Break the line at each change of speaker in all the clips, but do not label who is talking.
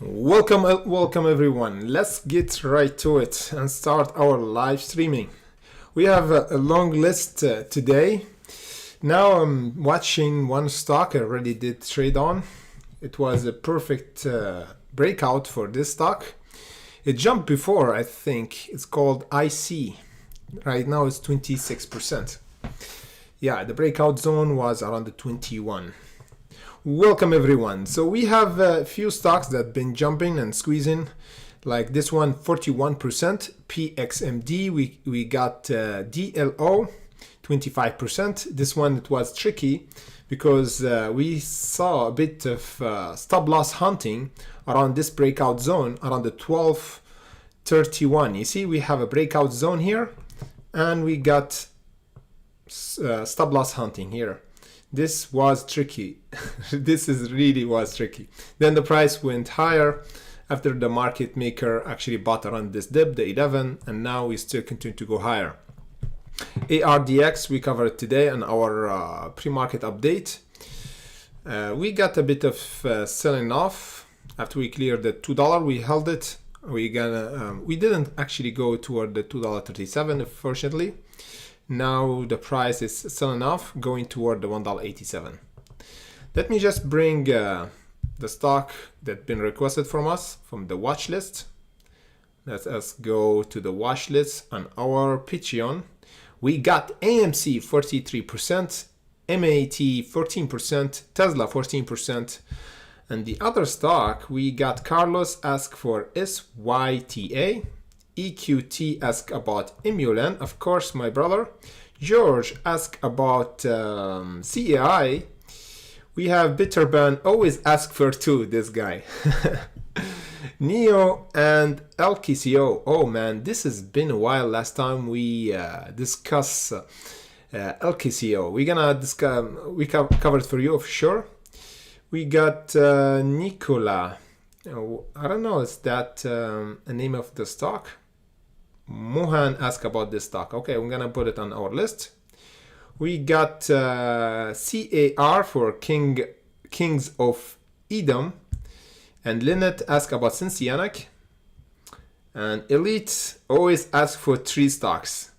Welcome everyone. Let's get right to it and start our live streaming. We have a long list today. Now I'm watching one stock I already did trade on. It was a perfect breakout for this stock. It jumped before, I think. It's called IC. Right now it's 26%. Yeah, the breakout zone was around the 21. Welcome everyone. So we have a few stocks that have been jumping and squeezing, like this one 41%, PXMD. We got DLO 25%. This one, it was tricky because we saw a bit of stop loss hunting around this breakout zone around the 1231. You see, we have a breakout zone here and we got stop loss hunting here. This was tricky. This really was tricky. Then the price went higher after the market maker actually bought around this dip, the 11, and now we still continue to go higher. ARDX we covered today on our pre-market update. We got a bit of selling off after we cleared the $2. We held it. We didn't actually go toward the $2.37, unfortunately. Now the price is selling off, going toward the $1.87. Let me just bring the stock that's been requested from us from the watch list. Let us go to the watch list on our Patreon. We got AMC 43%, MAT 14%, Tesla 14%, and the other stock we got Carlos ask for SYTA. EQT asked about Emulan, of course, my brother. George asked about CAI. We have Bitterban, always ask for two, this guy. Neo and LKCO. Oh man, this has been a while. Last time we discuss LKCO. We're gonna discuss, we covered for you for sure. We got Nicola. I don't know, is that a name of the stock? Mohan asked about this stock. Okay, we're gonna put it on our list. We got CAR for Kings of Edom, and Lynette asked about Cincianic, and Elite always asks for three stocks.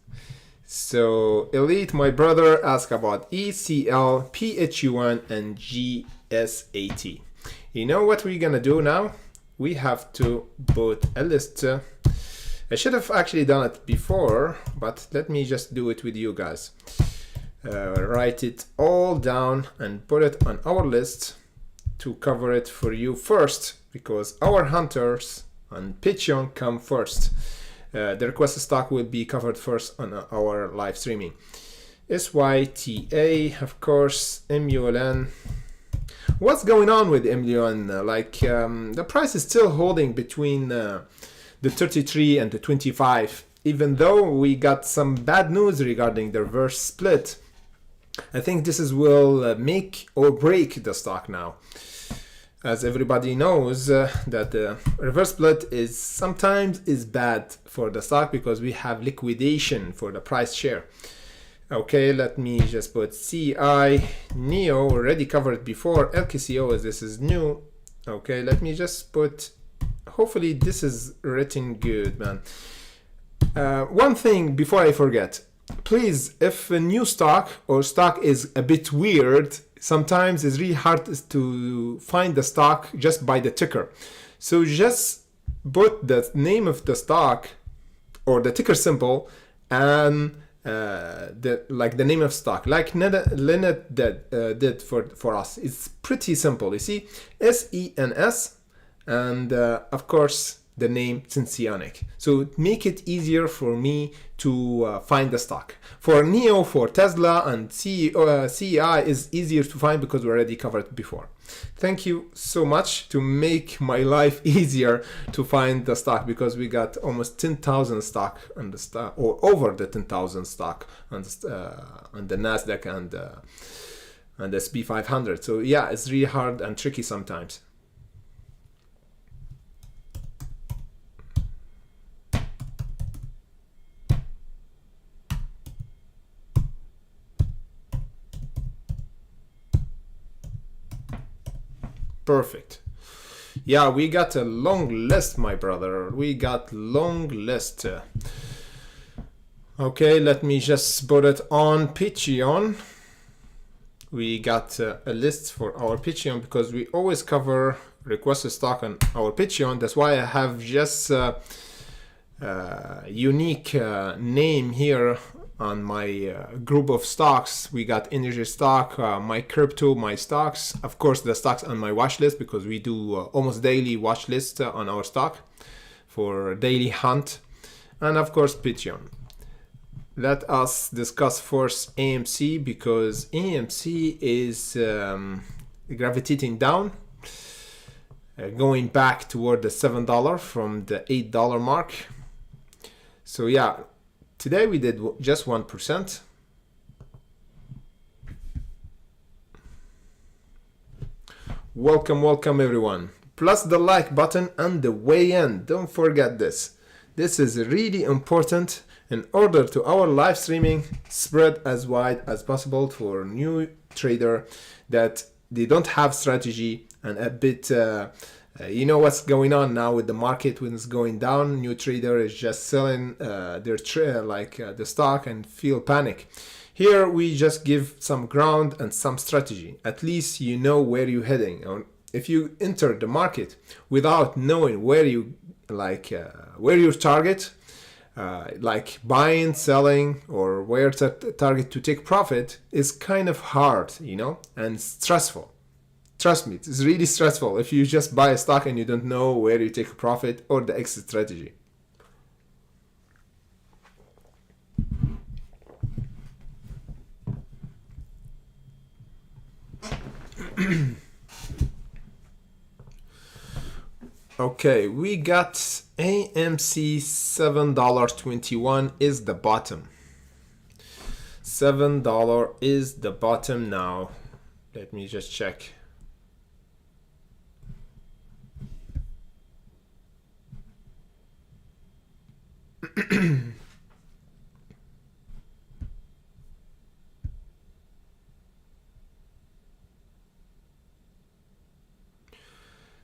So Elite, my brother, asked about ECL, PHU1, and GSAT. You know what we're gonna do now? We have to put a list. I should have actually done it before, but let me just do it with you guys. Write it all down and put it on our list to cover it for you first, because our hunters on Patreon come first. The requested stock will be covered first on our live streaming. SYTA, of course, MULN. What's going on with MULN? The price is still holding between the 33 and the 25. Even though we got some bad news regarding the reverse split, I think this will make or break the stock now. As everybody knows, that the reverse split is sometimes bad for the stock because we have liquidation for the price share. Okay, let me just put CI, Neo, already covered before, LKCO as this is new. Okay, let me just put, hopefully this is written good, man. One thing before I forget, please, if a new stock or stock is a bit weird, sometimes it's really hard to find the stock just by the ticker. So just put the name of the stock or the ticker symbol and the name of stock, like Lynette did for us. It's pretty simple. You see, SENS, and of course the name Cincianic. So make it easier for me to find the stock. For Neo, for Tesla, and CEI is easier to find because we already covered before. Thank you so much to make my life easier to find the stock, because we got almost 10,000 stock on the stock, or over the 10,000 stock on the Nasdaq and the SP 500. So yeah, it's really hard and tricky sometimes. Perfect. Yeah, we got a long list, my brother. We got long list. Okay, let me just put it on Patreon. We got a list for our Patreon because we always cover requested stock on our Patreon. That's why I have just unique name here on my group of stocks. We got energy stock, my crypto, my stocks, of course the stocks on my watch list, because we do almost daily watch list on our stock for daily hunt, and of course Patreon. Let us discuss first AMC, because AMC is gravitating down, going back toward the $7 from the $8 mark. So yeah, today we did just 1%. Welcome everyone. Plus the like button and the weigh in. Don't forget this. This is really important in order to our live streaming spread as wide as possible for new trader that they don't have strategy and a bit you know what's going on now with the market when it's going down. New trader is just selling their the stock and feel panic. Here we just give some ground and some strategy. At least you know where you're heading. Or if you enter the market without knowing where you where your target, like buying, selling, or where to target to take profit, is kind of hard, you know, and stressful. Trust me, it's really stressful if you just buy a stock and you don't know where you take a profit or the exit strategy. Okay, we got AMC $7.21 is the bottom. $7 is the bottom now. Let me just check.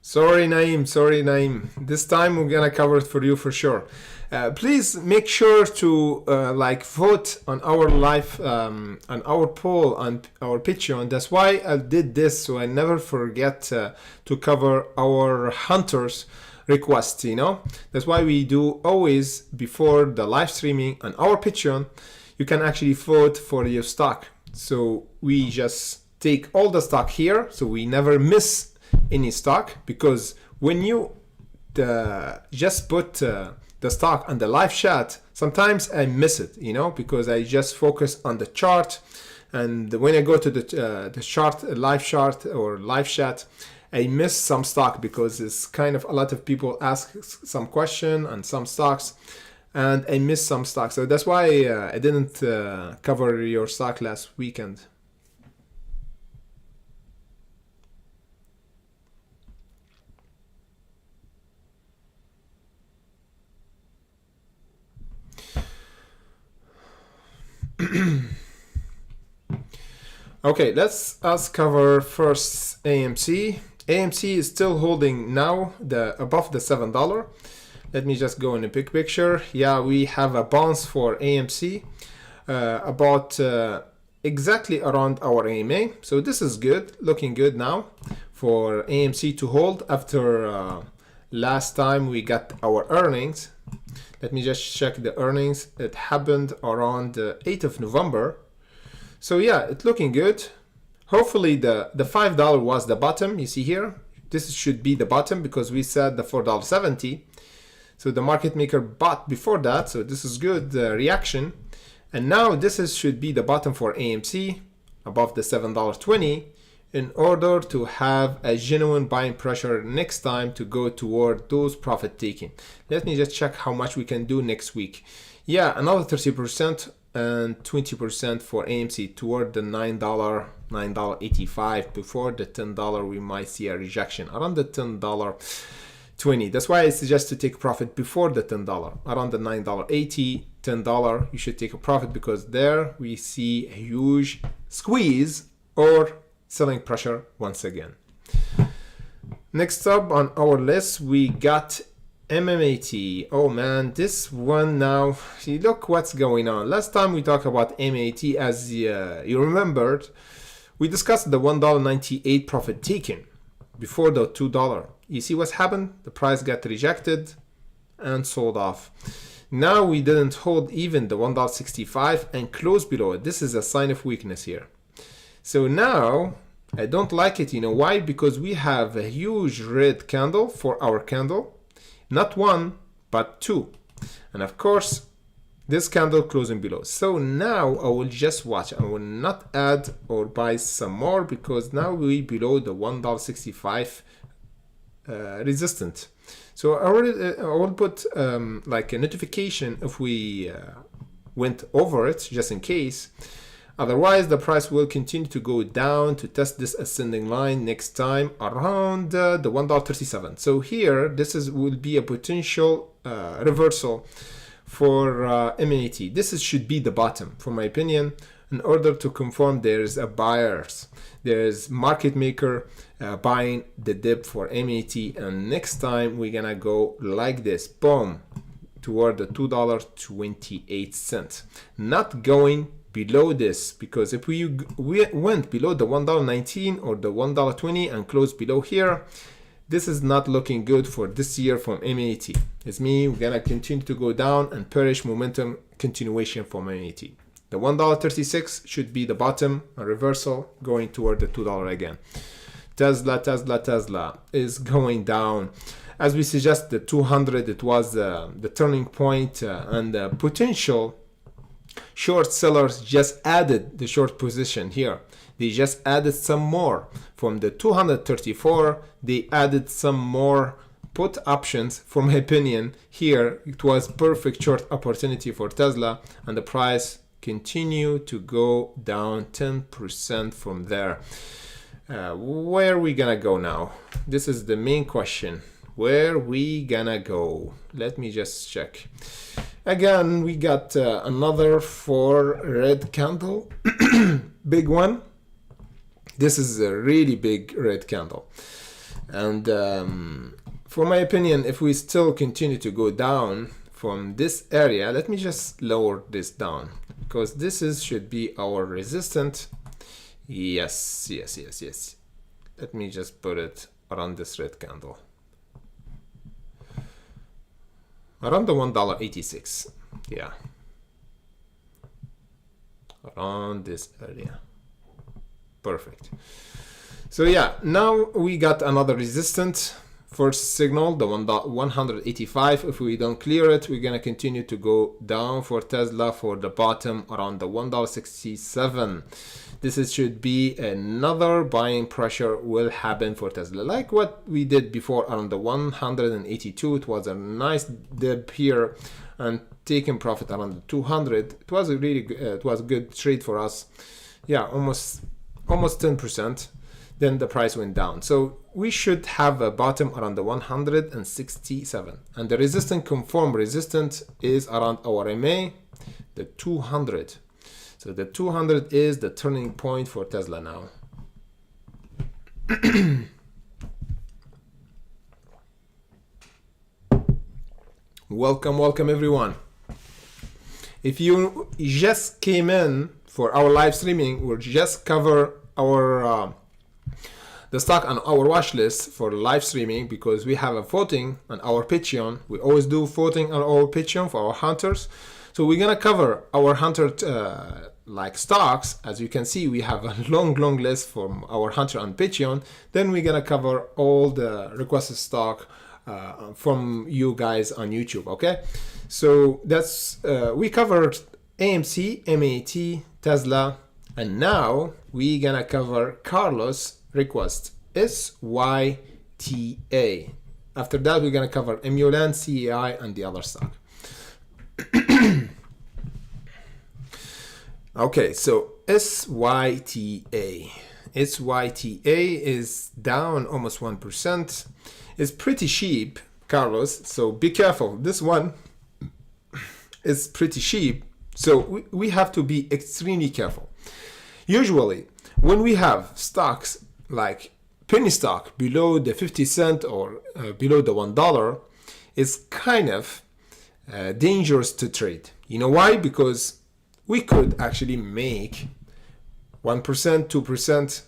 Sorry, Naeem. This time we're gonna cover it for you for sure. Please make sure to vote on our live on our poll on our Patreon. That's why I did this, so I never forget to cover our hunters request. You know, that's why we do always before the live streaming on our Patreon. You can actually vote for your stock. So we just take all the stock here, so we never miss any stock, because when you just put the stock on the live chat, sometimes I miss it, you know, because I just focus on the chart, and when I go to the chart, live chart or live chat, I miss some stock because it's kind of a lot of people ask some question on some stocks, and I miss some stocks. So that's why I didn't cover your stock last weekend. Okay, let's cover first AMC. AMC is still holding now above the $7. Let me just go in a big picture. Yeah, we have a bounce for AMC about exactly around our AMA. So this is good, looking good now for AMC to hold after last time we got our earnings. Let me just check the earnings. It happened around the 8th of November. So yeah, it's looking good. Hopefully the $5 was the bottom. You see here, this should be the bottom because we said the $4.70. So the market maker bought before that. So this is good reaction. And now this should be the bottom for AMC above the $7.20 in order to have a genuine buying pressure next time to go toward those profit taking. Let me just check how much we can do next week. Yeah, another 30% and 20% for AMC toward the $9.85. Before the $10 we might see a rejection around the $10.20. That's why I suggest to take profit before the $10, around the $9.80, $10. You should take a profit because there we see a huge squeeze or selling pressure once again. Next up on our list, we got MMAT. Oh man, this one now, see, look what's going on. Last time we talked about MAT, as you remembered, we discussed the $1.98 profit taken before the $2. You see what's happened? The price got rejected and sold off. Now we didn't hold even the $1.65 and close below it. This is a sign of weakness here. So now I don't like it. You know why? Because we have a huge red candle for our candle. Not one, but two. And of course, this candle closing below. So now I will just watch. I will not add or buy some more because now we below the $1.65 resistant. So I will put like a notification if we went over it, just in case. Otherwise, the price will continue to go down to test this ascending line next time around the $1.37. So here, will be a potential reversal for MAT. Should be the bottom, for my opinion. In order to confirm there's a buyers, there's market maker buying the dip for MAT, and next time we're gonna go like this, boom, toward the $2.28. Not going below this, because if we went below the $1.19 or the $1.20 and closed below here, this is not looking good for this year from MAT. It's we're gonna continue to go down and perish momentum continuation from MAT. The $1.36 should be the bottom, a reversal going toward the $2 again. Tesla is going down. As we suggest, the 200, it was the turning point and the potential short sellers just added the short position here. They just added some more. From the 234, they added some more put options. For my opinion, here it was perfect short opportunity for Tesla, and the price continued to go down 10% from there. Where are we gonna go now? This is the main question. Where we gonna go? Let me just check. Again, we got another 4 red candle, big one. This is a really big red candle. And for my opinion, if we still continue to go down from this area, let me just lower this down, because this should be our resistance. Yes. Let me just put it around this red candle. Around the $1.86. Yeah. Around this area. Perfect. So yeah, now we got another resistance. First signal, the 185. If we don't clear it, we're gonna continue to go down for Tesla for the bottom around the $1.67. Should be another buying pressure will happen for Tesla, like what we did before around the 182. It was a nice dip here and taking profit around the 200. It was a really it was a good trade for us. Yeah, almost 10%. Then the price went down. So we should have a bottom around the 167. And the resistance, confirmed resistance, is around our MA, the 200. So the 200 is the turning point for Tesla now. Welcome everyone. If you just came in for our live streaming, we'll just cover our the stock on our watch list for live streaming, because we have a voting on our Patreon. We always do voting on our Patreon for our hunters. So we're gonna cover our hunter like stocks. As you can see, we have a long list from our hunter on Patreon. Then we're gonna cover all the requested stock from you guys on YouTube. Okay, so that's we covered AMC, MAT, Tesla, and now we're gonna cover Carlos request SYTA. After that, we're gonna cover Emulan, CEI, and the other stock. Okay, so SYTA is down almost 1%. It's pretty cheap, Carlos, so be careful. This one is pretty cheap, so we have to be extremely careful. Usually when we have stocks like penny stock below the 50 cent or below the $1 is kind of dangerous to trade. You know why? Because we could actually make 1%, 2%.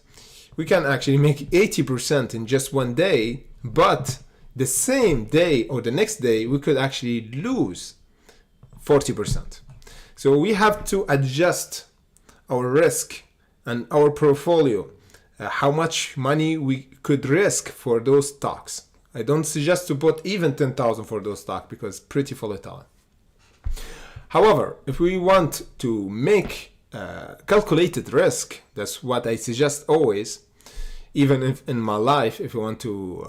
We can actually make 80% in just one day, but the same day or the next day, we could actually lose 40%. So we have to adjust our risk and our portfolio, how much money we could risk for those stocks. I don't suggest to put even 10,000 for those stocks because it's pretty volatile. However, if we want to make calculated risk, that's what I suggest always, even if in my life, if you want to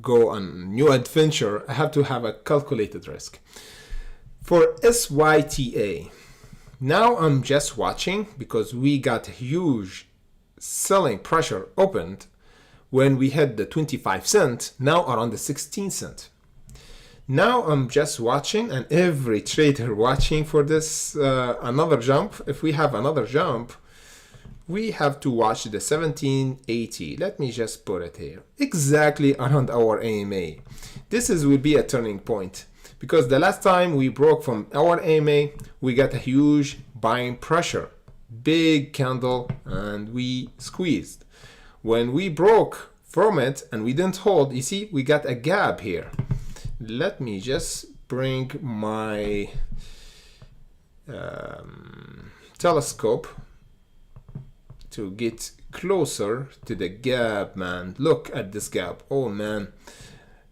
go on new adventure, I have to have a calculated risk. For SYTA, now I'm just watching because we got huge selling pressure opened when we hit the 25 cent, now around the 16 cent. Now I'm just watching, and every trader watching for this another jump. If we have another jump, we have to watch the 1780. Let me just put it here, exactly around our AMA. This will be a turning point because the last time we broke from our AMA, we got a huge buying pressure, big candle, and we squeezed. When we broke from it and we didn't hold, you see, we got a gap here. Let me just bring my telescope to get closer to the gap, man. Look at this gap. Oh man,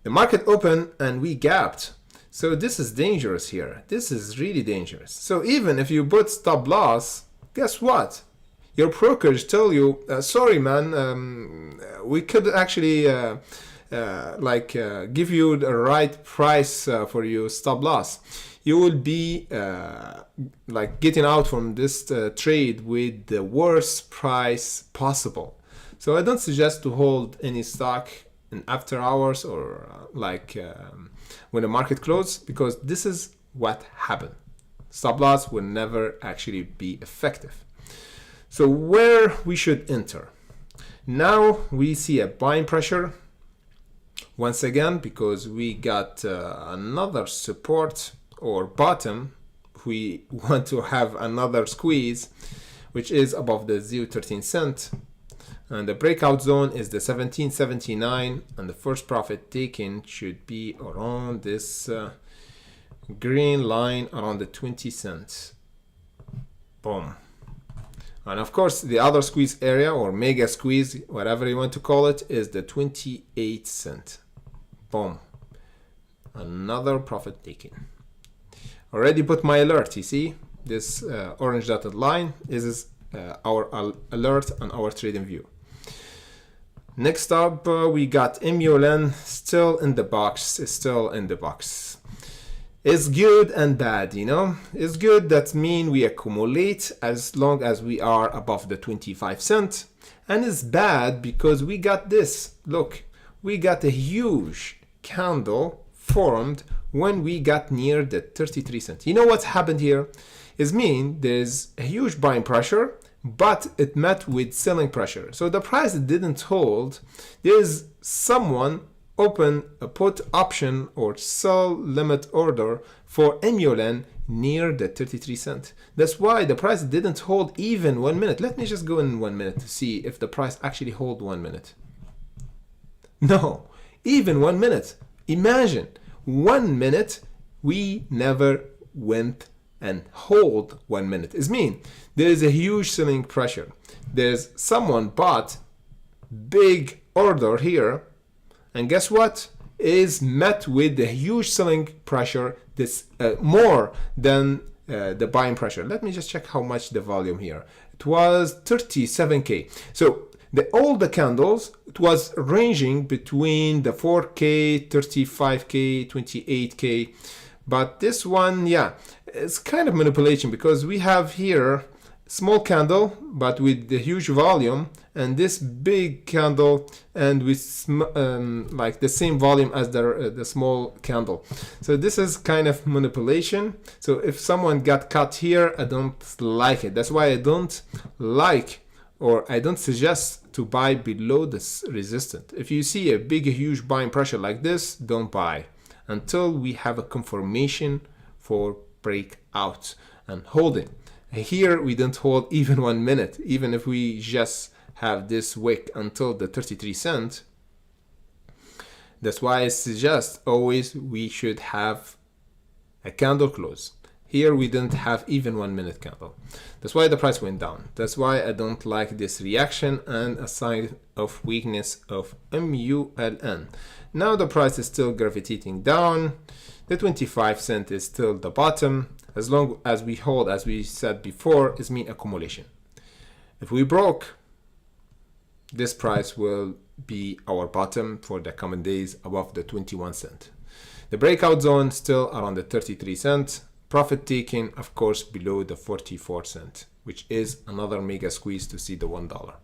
the market opened and we gapped. So this is dangerous here. This is really dangerous. So even if you put stop loss, guess what? Your brokers tell you, sorry man, we could actually give you the right price for your stop loss. You will be getting out from this trade with the worst price possible. So I don't suggest to hold any stock in after hours or when the market closes, because this is what happened. Stop loss will never actually be effective. So where we should enter? Now we see a buying pressure once again because we got another support or bottom. We want to have another squeeze, which is above the 0.13 cent, and the breakout zone is the 17.79, and the first profit taken should be around this green line around the 20 cents. Boom. And of course the other squeeze area or mega squeeze, whatever you want to call it, is the 28 cent. Boom. Another profit taken. Already put my alert. You see this orange dotted line is our alert on our trading view. Next up we got MULN still in the box. It's good and bad, you know. It's good, that means we accumulate as long as we are above the 25 cent, and it's bad because we got this. Look, we got a huge candle formed when we got near the 33 cent. You know what's happened here? Is there's a huge buying pressure, but it met with selling pressure. So the price didn't hold. There's someone open a put option or sell limit order for MULN near the 33 cent. That's why the price didn't hold even 1 minute. Let me just go in 1 minute to see if the price actually hold 1 minute. No, even 1 minute. Imagine 1 minute, we never went and hold 1 minute. It means there is a huge selling pressure. There's someone bought big order here, and guess what? Is met with the huge selling pressure, this more than the buying pressure. Let me just check how much the volume here. It was 37K. So all the candles, it was ranging between the 4K, 35K, 28K. But this one, yeah, it's kind of manipulation because we have here small candle but with the huge volume, and this big candle and with like the same volume as the small candle. So this is kind of manipulation. So if someone got cut here, I don't like it. That's why I don't like or I don't suggest to buy below this resistance. If you see a big, huge buying pressure like this, don't buy until we have a confirmation for breakout and holding. Here we don't hold even 1 minute, even if we just have this wick until the 33 cents. That's why I suggest always we should have a candle close. Here we didn't have even 1 minute candle. That's why the price went down. That's why I don't like this reaction and a sign of weakness of MULN. Now the price is still gravitating down. The 25 cent is still the bottom. As long as we hold, as we said before, is mean accumulation. If we broke, this price will be our bottom for the coming days above the 21 cent. The breakout zone still around the 33 cent. Profit taking, of course, below the 44 cent, which is another mega squeeze to see the $1.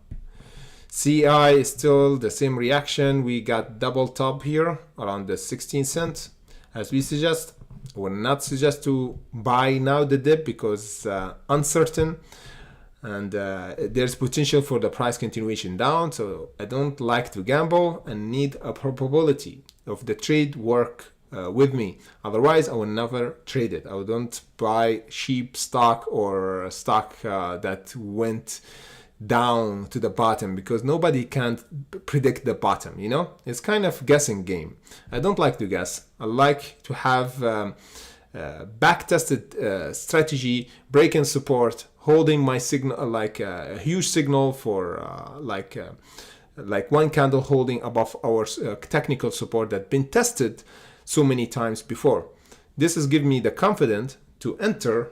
CI is still the same reaction. We got double top here around the 16 cent. As we suggest, I will not suggest to buy now the dip because uncertain, and there's potential for the price continuation down. So I don't like to gamble and need a probability of the trade work with me. Otherwise, I will never trade it. I don't buy cheap stock or stock that went down to the bottom, because nobody can predict the bottom, you know? It's kind of guessing game. I don't like to guess. I like to have back-tested strategy, break-in support, holding my signal like a huge signal for like one candle holding above our technical support that been tested so many times before. This is giving me the confidence to enter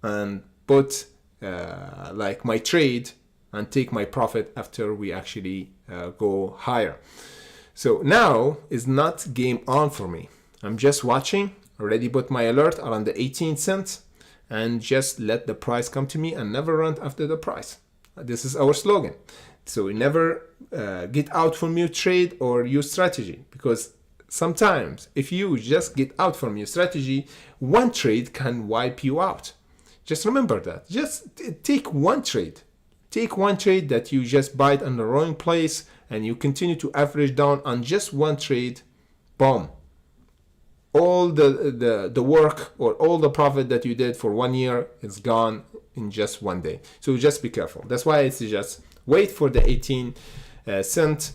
and put like my trade and take my profit after we actually go higher. So now is not game on for me. I'm just watching, already put my alert around the 18 cents and just let the price come to me and never run after the price. This is our slogan. So we never get out from your trade or your strategy, because sometimes if you just get out from your strategy, one trade can wipe you out. Just remember that. Just take one trade. Take one trade that you just buy it in the wrong place and you continue to average down on just one trade. Boom. All the work or all the profit that you did for 1 year is gone in just one day. So just be careful. That's why I suggest wait for the 18 cent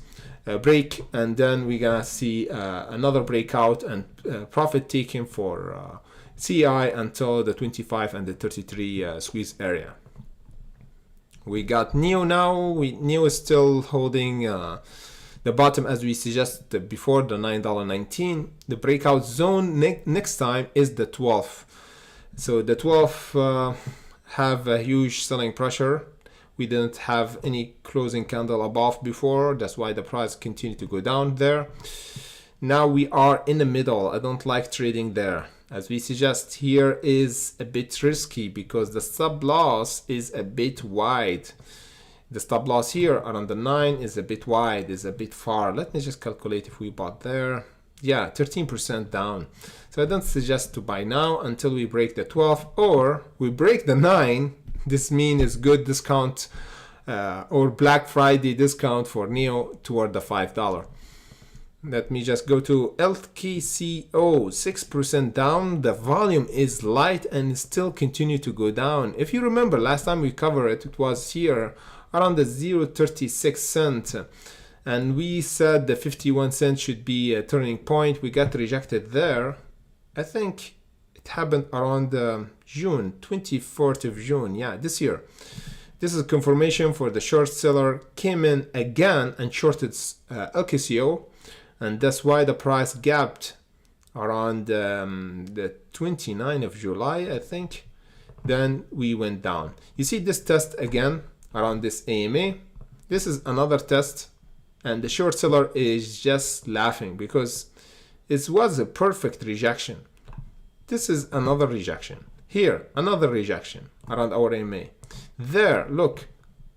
break, and then we're gonna see another breakout and profit taking for CI until the 25 and the 33 squeeze area. We got NEO now. NEO is still holding the bottom as we suggested before, the $9.19. The breakout zone next time is the 12. So the 12 have a huge selling pressure. We didn't have any closing candle above before. That's why the price continued to go down there. Now we are in the middle. I don't like trading there. As we suggest, here is a bit risky because the stop loss is a bit wide. The stop loss here around the 9 is a bit wide, is a bit far. Let me just calculate if we bought there. Yeah, 13% down. So I don't suggest to buy now until we break the 12 or we break the 9. This means good discount or Black Friday discount for NEO toward the $5. Let me just go to LKCO, 6% down. The volume is light and still continue to go down. If you remember last time we covered it, it was here around the 0.36 cent. And we said the 51 cents should be a turning point. We got rejected there. I think it happened around June, 24th of June. Yeah, this year. This is confirmation for the short seller came in again and shorted LKCO. And that's why the price gapped around the 29th of July, I think. Then we went down. You see this test again around this AMA. This is another test. And the short seller is just laughing because it was a perfect rejection. This is another rejection. Here, another rejection around our AMA. There, look,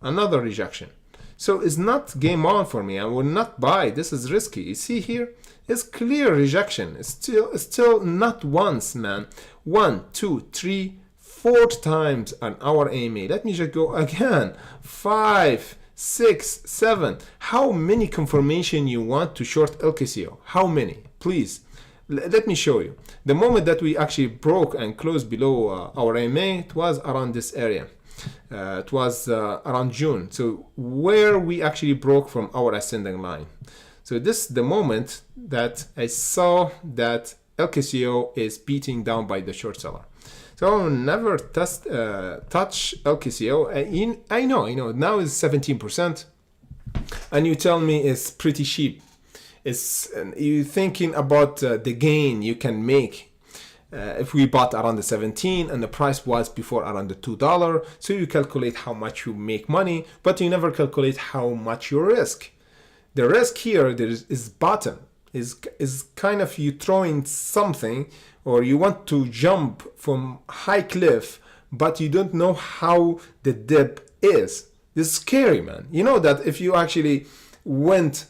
another rejection. So it's not game on for me. I will not buy. This is risky. You see here, it's clear rejection. It's still not once, man. 1, 2, 3, 4 times an hour AMA. Let me just go again. 5, 6, 7. How many confirmation you want to short LKCO? How many? Please. Let me show you. The moment that we actually broke and closed below our AMA, it was around this area. It was around June. So where we actually broke from our ascending line. So this is the moment that I saw that LKCO is beating down by the short seller. So I will never touch LKCO. I know, now it's 17%. And you tell me it's pretty cheap. You're thinking about the gain you can make if we bought around the 17 and the price was before around the $2. So you calculate how much you make money, but you never calculate how much you risk. The risk here is bottom, is kind of you throwing something, or you want to jump from high cliff, but you don't know how the dip is. This is scary, man. You know that if you actually went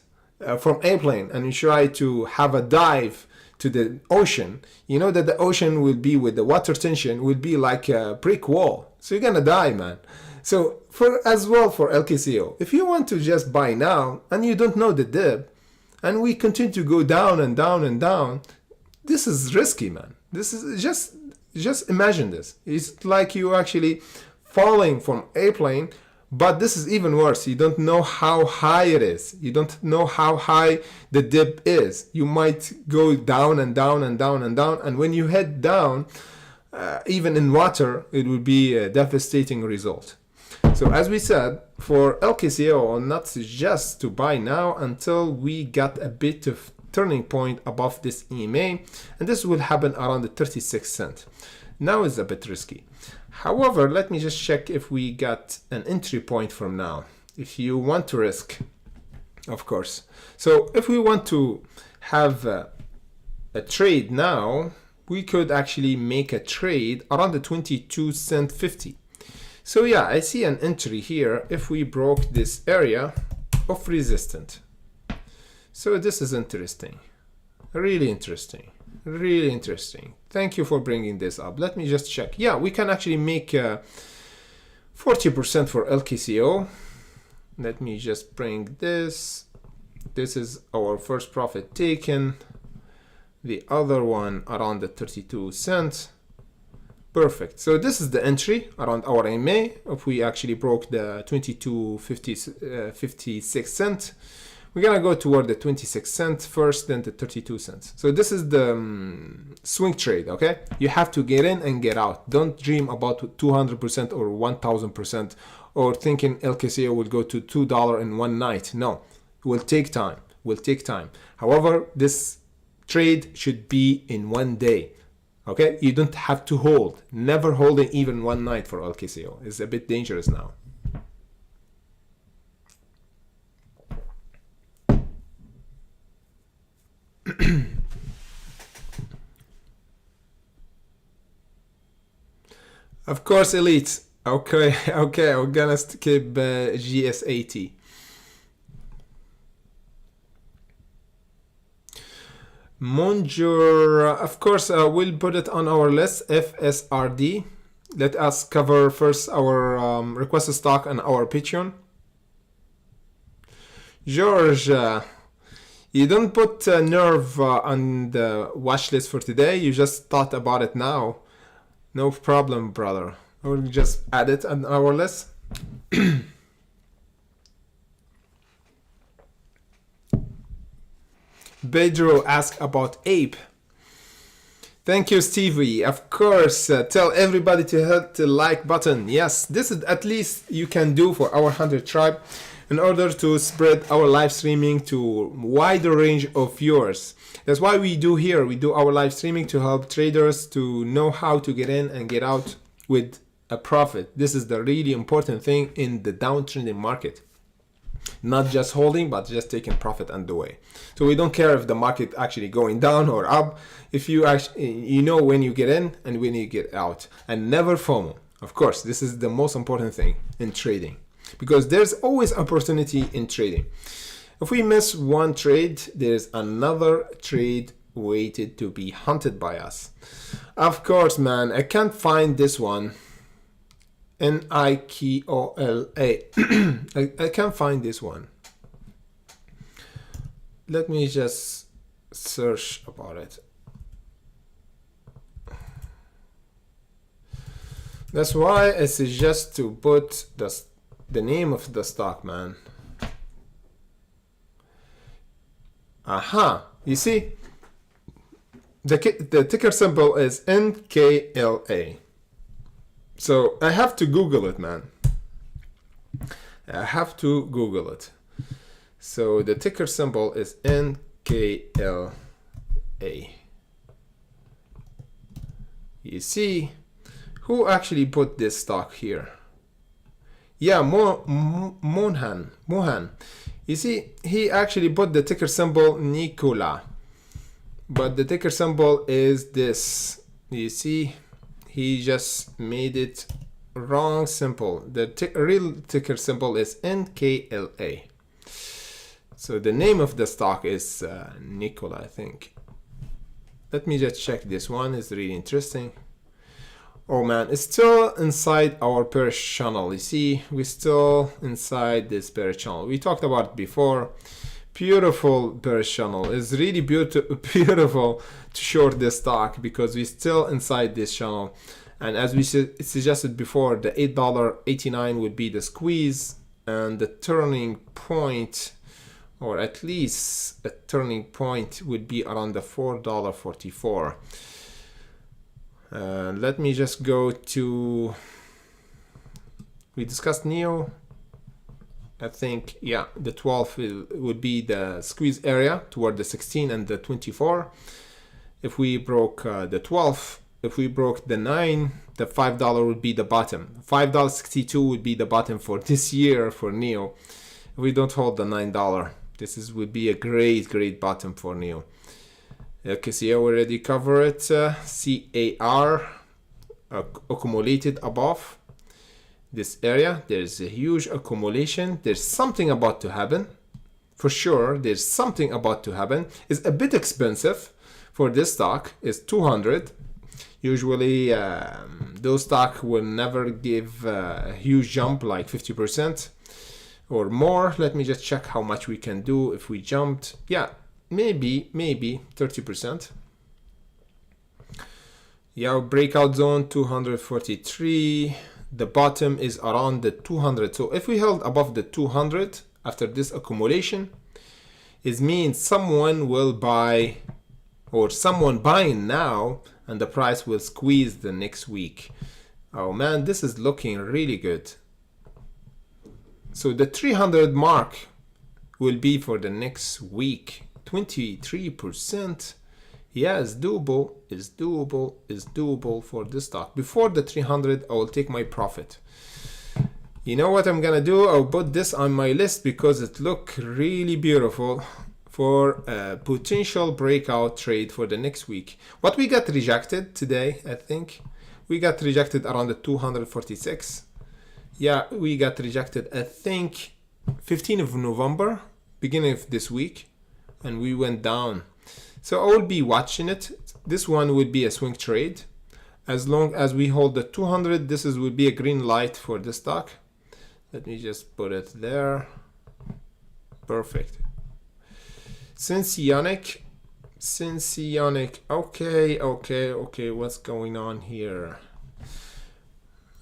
from airplane and you try to have a dive to the ocean, you know that the ocean will be with the water tension will be like a brick wall. So you're gonna die, man. So as well for LKCO, if you want to just buy now and you don't know the dip, and we continue to go down and down and down, this is risky, man. This is just imagine this. It's like you actually falling from airplane. But this is even worse. You don't know how high it is. You don't know how high the dip is. You might go down and down and down and down. And when you head down, even in water, it will be a devastating result. So as we said, for LKCO, not just to buy now until we got a bit of turning point above this EMA. And this will happen around the 36 cents. Now it's a bit risky. However, let me just check if we got an entry point from now. If you want to risk, of course. So if we want to have a trade now, we could actually make a trade around the 22 cent 50. So yeah, I see an entry here if we broke this area of resistance. So this is interesting, really interesting. Really interesting. Thank you for bringing this up. Let me just check. Yeah, we can actually make 40% for LKCO. Let me just bring this. This is our first profit taken. The other one around the 32 cents. Perfect. So this is the entry around our AMA. If we actually broke the 22.56 cents. We're gonna go toward the 26 cents first, then the 32 cents. So this is the swing trade, okay? You have to get in and get out. Don't dream about 200% or 1000% or thinking LKCO will go to $2 in one night. No, it will take time, However, this trade should be in one day, okay? You don't have to hold. Never holding even one night for LKCO. It's a bit dangerous now. Of course, elite. Okay, we're gonna skip GS80. Monjur, of course, we'll put it on our list, FSRD. Let us cover first our requested stock and our Patreon. George, you don't put nerve on the watch list for today. You just thought about it now. No problem, brother. We'll just add it on our list. Pedro asked about Ape. Thank you, Stevie. Of course, tell everybody to hit the like button. Yes, this is at least you can do for our 100 tribe in order to spread our live streaming to wider range of viewers. That's why we do here. We do our live streaming to help traders to know how to get in and get out with a profit. This is the really important thing in the downtrending market. Not just holding, but just taking profit on the way. So we don't care if the market actually going down or up. If you actually, you know when you get in and when you get out, and never FOMO. Of course, this is the most important thing in trading, because there's always opportunity in trading. If we miss one trade, there's another trade waited to be hunted by us. Of course, man, I can't find this one. Nikola. I can't find this one. Let me just search about it. That's why I suggest to put the name of the stock, man. Aha, you see, the ticker symbol is NKLA. So I have to Google it, man. I have to Google it. So the ticker symbol is NKLA. You see, who actually put this stock here? Yeah, Mohan. You see, he actually put the ticker symbol Nikola, but the ticker symbol is this. You see, he just made it wrong symbol. The real ticker symbol is NKLA. So the name of the stock is Nikola, I think. Let me just check this one. It's really interesting. Oh man, it's still inside our bearish channel. You see, we're still inside this bearish channel. We talked about it before. Beautiful bearish channel. It's really beautiful to short this stock because we're still inside this channel. And as we suggested before, the $8.89 would be the squeeze, and the turning point, or at least a turning point, would be around the $4.44. Let me just go to, we discussed NEO. I think, yeah, the 12 would be the squeeze area toward the 16 and the 24. If we broke the 12, if we broke the 9, the $5 would be the bottom. $5.62 would be the bottom for this year for NEO. If we don't hold the $9, would be a great bottom for NEO. Okay, see, I already covered it. CAR accumulated above this area. There's a huge accumulation. There's something about to happen. For sure, there's something about to happen. It's a bit expensive for this stock. It's 200. Usually, those stocks will never give a huge jump like 50% or more. Let me just check how much we can do if we jumped. Yeah. Maybe 30%. Yeah, breakout zone 243. The bottom is around the 200. So if we held above the 200 after this accumulation, it means someone will buy, or someone buying now, and the price will squeeze the next week. Oh man, this is looking really good. So the 300 mark will be for the next week. 23%. Yeah, it's doable. It's doable for this stock. Before the 300, I will take my profit. You know what I'm gonna do? I'll put this on my list because it looks really beautiful for a potential breakout trade for the next week. What we got rejected today, I think we got rejected around the 246. Yeah, we got rejected, I think 15th of November, beginning of this week. And we went down. So I will be watching it. This one would be a swing trade. As long as we hold the 200, would be a green light for this stock. Let me just put it there. Perfect. Sensionic. Okay. What's going on here?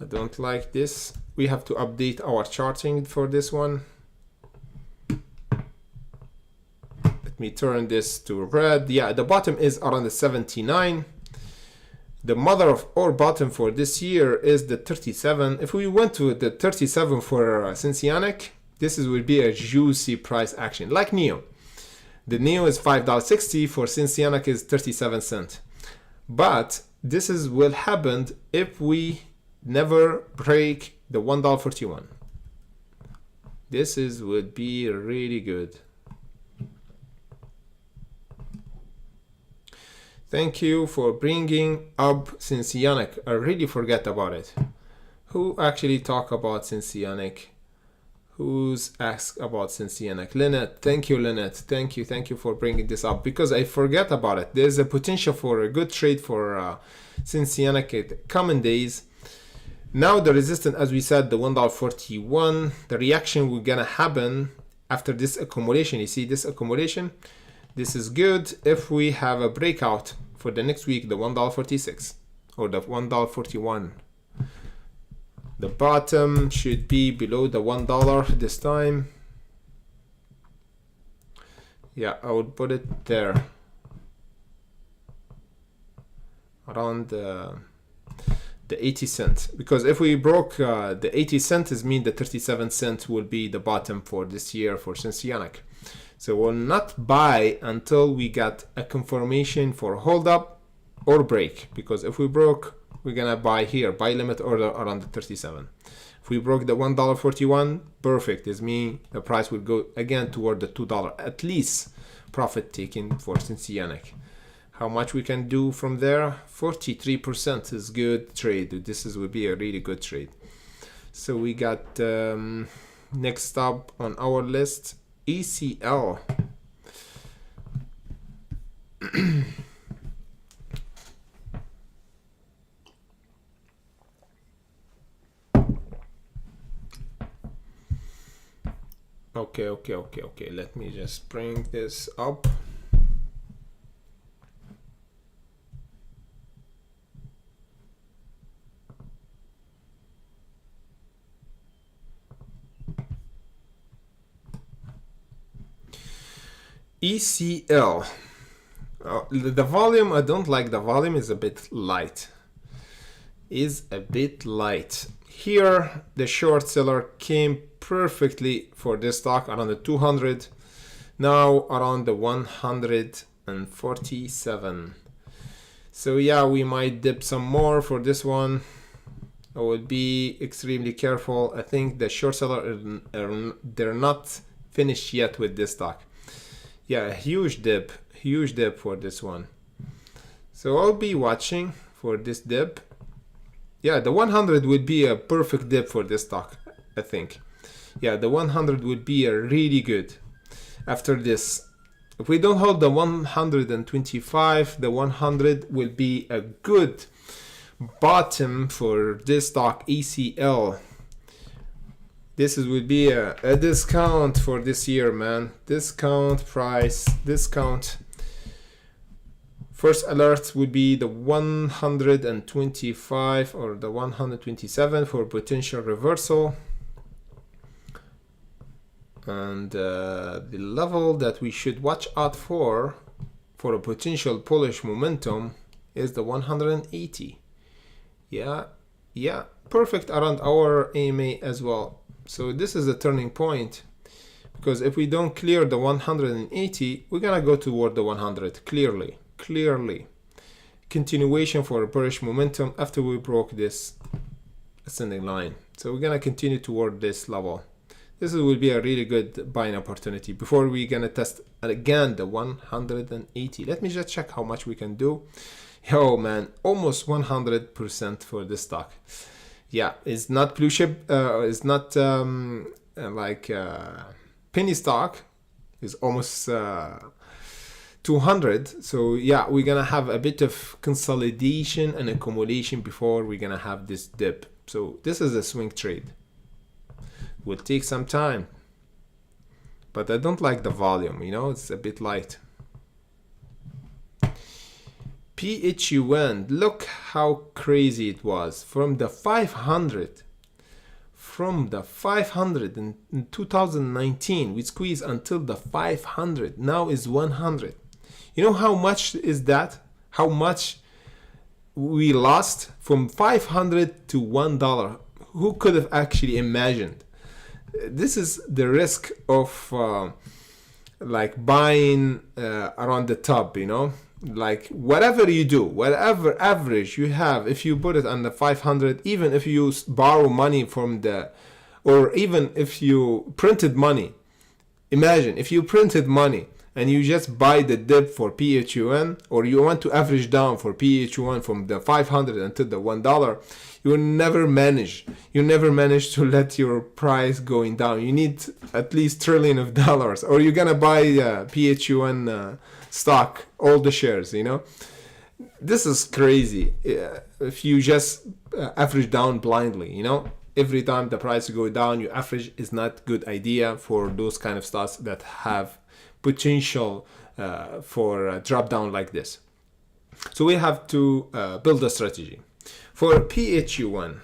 I don't like this. We have to update our charting for this one. Let me turn this to red. Yeah, the bottom is around the 79. The mother of all bottom for this year is the 37. If we went to the 37 for Sensionic, would be a juicy price action, like NEO. The NEO is $5.60, for Sensionic is 37 cents. But will happen if we never break the $1.41. Would be really good. Thank you for bringing up Sensionic. I really forget about it. Who actually talk about Sensionic? Who's asked about Sensionic? Lynette. Thank you, Lynette. Thank you for bringing this up because I forget about it. There's a potential for a good trade for Sensionic in the coming days. Now the resistance, as we said, the $1.41. The reaction we're gonna happen after this accumulation. You see this accumulation? This is good if we have a breakout for the next week, the $1.46 or the $1.41. The bottom should be below the $1 this time. Yeah, I would put it there around the 80 cents, because if we broke the 80 cents, it means the 37 cents will be the bottom for this year for Senseonic. So we'll not buy until we got a confirmation for hold up or break, because if we broke, we're gonna buy here, buy limit order around the 37. If we broke the $1.41, perfect. This means the price will go again toward the $2 at least profit taking for Senseonic. How much we can do from there? 43% is good trade. This would be a really good trade. So we got next up on our list, ECL. Okay. Let me just bring this up. ECL. The volume, I don't like the volume, is a bit light. Here, the short seller came perfectly for this stock around the 200. Now around the 147. So yeah, we might dip some more for this one. I would be extremely careful. I think the short seller, they're not finished yet with this stock. Yeah, a huge dip for this one. So I'll be watching for this dip. Yeah, the 100 would be a perfect dip for this stock, I think. Yeah, the 100 would be a really good after this. If we don't hold the 125, the 100 will be a good bottom for this stock, ECL. This would be a discount for this year, man. Discount price, discount. First alert would be the 125 or the 127 for potential reversal. And the level that we should watch out for a potential bullish momentum is the 180. Yeah, perfect around our AMA as well. So this is a turning point, because if we don't clear the 180, we're gonna go toward the 100 clearly. Continuation for a bullish momentum after we broke this ascending line. So we're gonna continue toward this level. This will be a really good buying opportunity before we're gonna test again the 180. Let me just check how much we can do. Yo man, almost 100% for this stock. Yeah, it's not blue chip, it's not like penny stock. It's almost 200. So yeah, we're gonna have a bit of consolidation and accumulation before we're gonna have this dip. So this is a swing trade. Will take some time, but I don't like the volume, it's a bit light. PHUN, look how crazy it was from the 500 in 2019. We squeezed until the 500. Now is 100. You know how much is that? How much we lost from 500 to $1? Who could have actually imagined? This is the risk of like buying around the top, like whatever you do, whatever average you have, if you put it on the 500, even if you borrow money from or even if you printed money, imagine if you printed money and you just buy the dip for PHUN, or you want to average down for PHUN from the 500 until the $1, you never manage to let your price going down. You need at least trillion of dollars, or you're gonna buy PHUN stock, all the shares. This is crazy. if you just average down blindly, you know, every time the price go down, you average is not good idea for those kind of stocks that have potential for a drop down like this. So we have to build a strategy. For PHU1,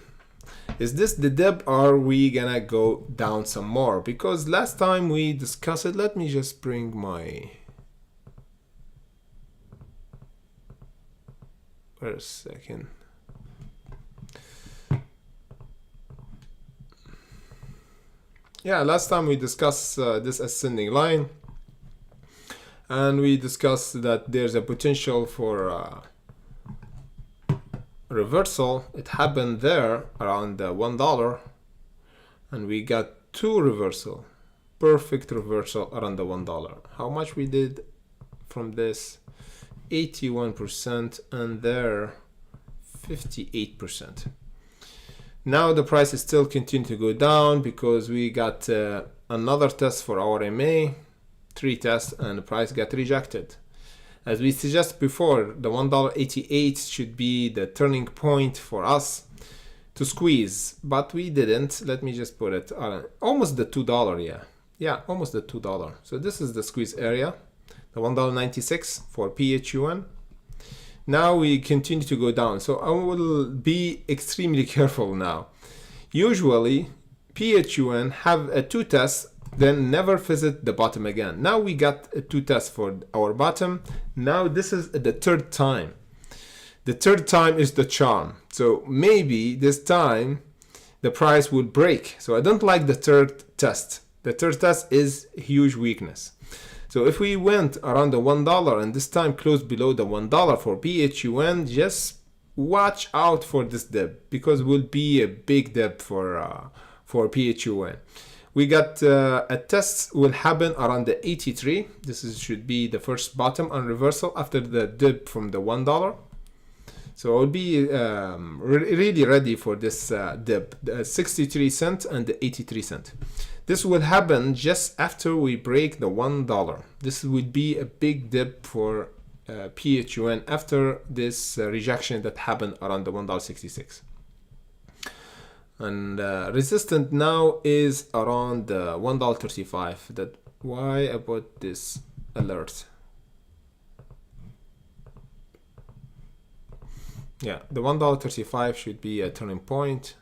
is this the dip or are we gonna go down some more? Because last time we discussed it, let me just bring my... Wait a second. Yeah, last time we discussed this ascending line, and we discussed that there's a potential for reversal. It happened there around $1, and we got two reversal, perfect reversal around the $1. How much we did from this? 81%, and there 58%. Now the price is still continue to go down because we got another test for our MA, 3 tests, and the price got rejected. As we suggested before, the $1.88 should be the turning point for us to squeeze, but we didn't. Let me just put it almost the $2, yeah, almost the $2. So this is the squeeze area, the $1.96 for PHUN. Now we continue to go down, so I will be extremely careful now. Usually PHUN have a 2 tests, then never visit the bottom again. Now we got a 2 tests for our bottom. Now this is the 3rd time. The 3rd time is the charm. So maybe this time the price will break. So I don't like the 3rd test. The 3rd test is huge weakness. So if we went around the $1 and this time closed below the $1 for PHUN, just watch out for this dip because it will be a big dip for PHUN. We got a test will happen around the 83. This should be the first bottom and reversal after the dip from the $1. So I'll be really ready for this dip, the 63 cents and the 83 cents. This will happen just after we break the $1. This would be a big dip for PHUN after this rejection that happened around the $1.66. And resistance now is around the $1.35. That's why I put this alert. Yeah, the $1.35 should be a turning point.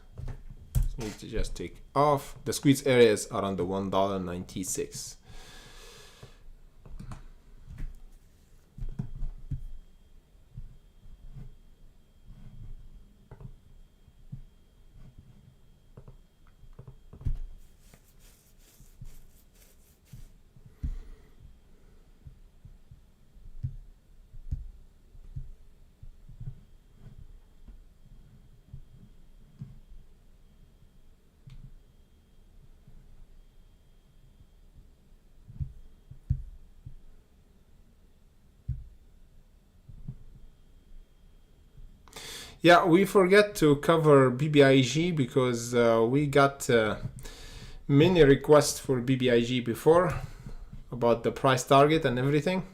Need to just take off. The squeeze area is around the $1.96. Yeah, we forget to cover BBIG because we got many requests for BBIG before about the price target and everything.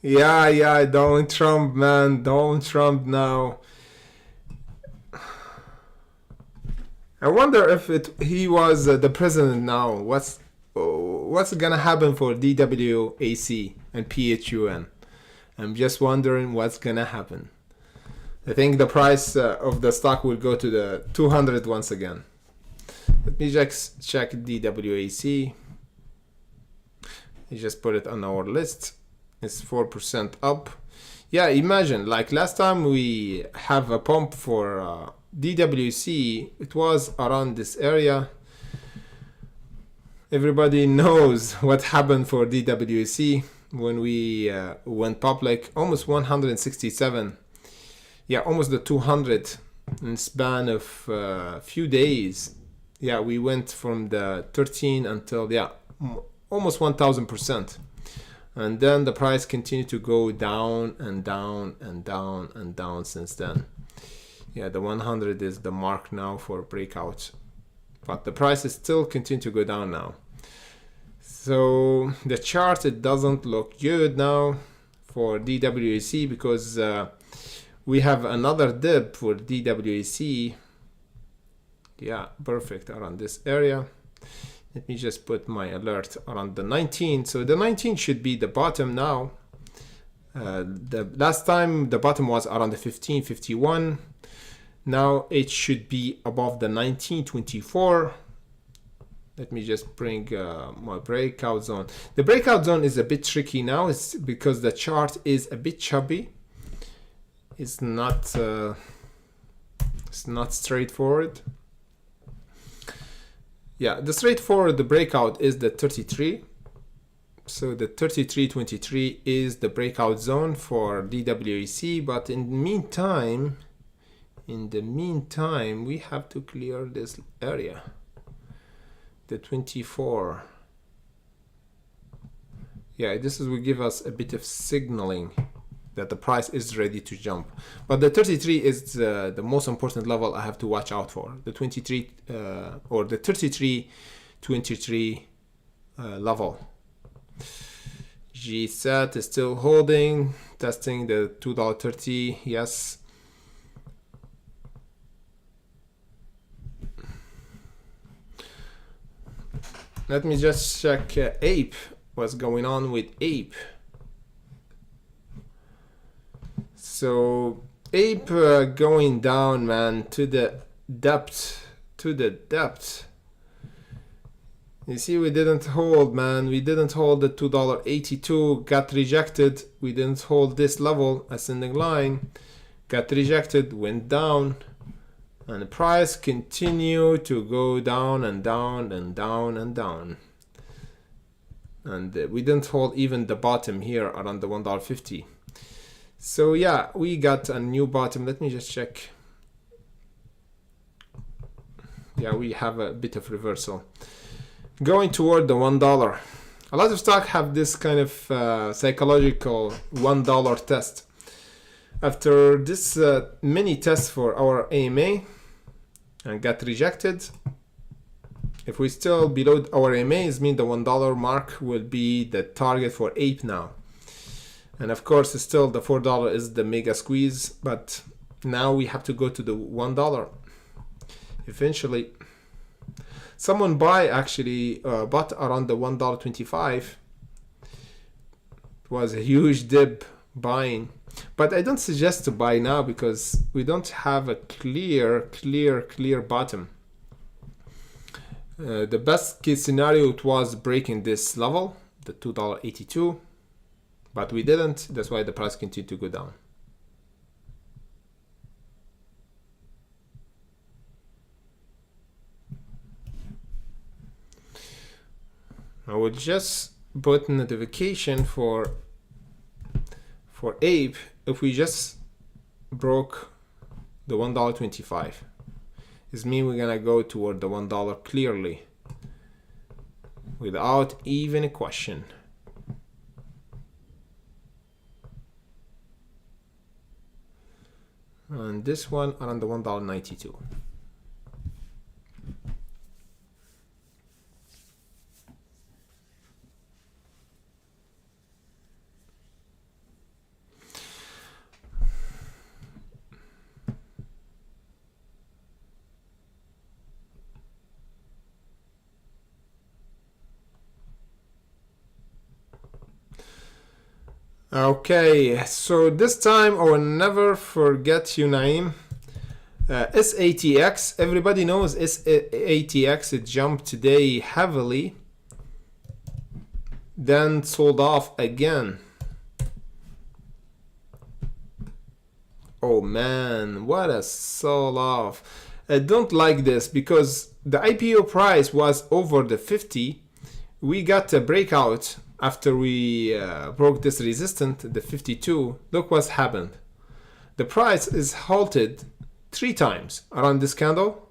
Yeah, Donald Trump, man, Donald Trump now. I wonder if he was the president now. What's gonna happen for DWAC and PHUN? I'm just wondering what's gonna happen. I think the price of the stock will go to the 200 once again. Let me just check DWAC. You just put it on our list. It's 4% up. Yeah, imagine like last time we have a pump for DWC. It was around this area. Everybody knows what happened for DWC when we went public. Almost 167. Yeah, almost the 200 in span of few days. Yeah, we went from the 13 until almost 1000%. And then the price continued to go down and down and down and down since then. Yeah, the 100 is the mark now for breakout, but the price is still continue to go down now. So the chart, it doesn't look good now for DWAC because we have another dip for DWAC. Yeah, perfect, around this area. Let me just put my alert around the 19. So the 19 should be the bottom now. The last time the bottom was around the 1551. Now it should be above the 1924. Let me just bring my breakout zone. The breakout zone is a bit tricky now. It's because the chart is a bit choppy. It's not straightforward. Yeah, the straightforward, the breakout is the 33. So the 33.23 is the breakout zone for DWAC, but in the meantime, we have to clear this area, the 24. Yeah, this will give us a bit of signaling that the price is ready to jump. But the 33 is the most important level I have to watch out for. The 23 or the 33.23 level. GSAT is still holding, testing the $2.30. Yes. Let me just check APE. What's going on with APE? So APE going down, man, to the depth. You see, we didn't hold, man. We didn't hold the $2.82. Got rejected. We didn't hold this level, ascending line. Got rejected. Went down. And the price continued to go down and down and down and down. And we didn't hold even the bottom here around the $1.50. So yeah, we got a new bottom. Let me just check. Yeah, we have a bit of reversal. Going toward the $1. A lot of stocks have this kind of psychological $1 test. After this mini test for our AMA and got rejected, if we still below our AMA, it means the $1 mark will be the target for APE now. And of course, still the $4 is the mega squeeze, but now we have to go to the $1. Eventually, someone bought around the $1.25. It was a huge dip buying. But I don't suggest to buy now because we don't have a clear bottom. The best case scenario, it was breaking this level, the $2.82, but we didn't. That's why the price continued to go down. I will just put notification for APE if we just broke the $1.25. This means we're gonna go toward the $1 clearly without even a question. And this one around the $1.92. Okay, so this time I will never forget you, Naeem. SATX, everybody knows SATX. It jumped today heavily, then sold off again. Oh man, what a sell off. I don't like this because the IPO price was over the 50. We got a breakout after we broke this resistance, the 52. Look what's happened. The price is halted 3 times around this candle,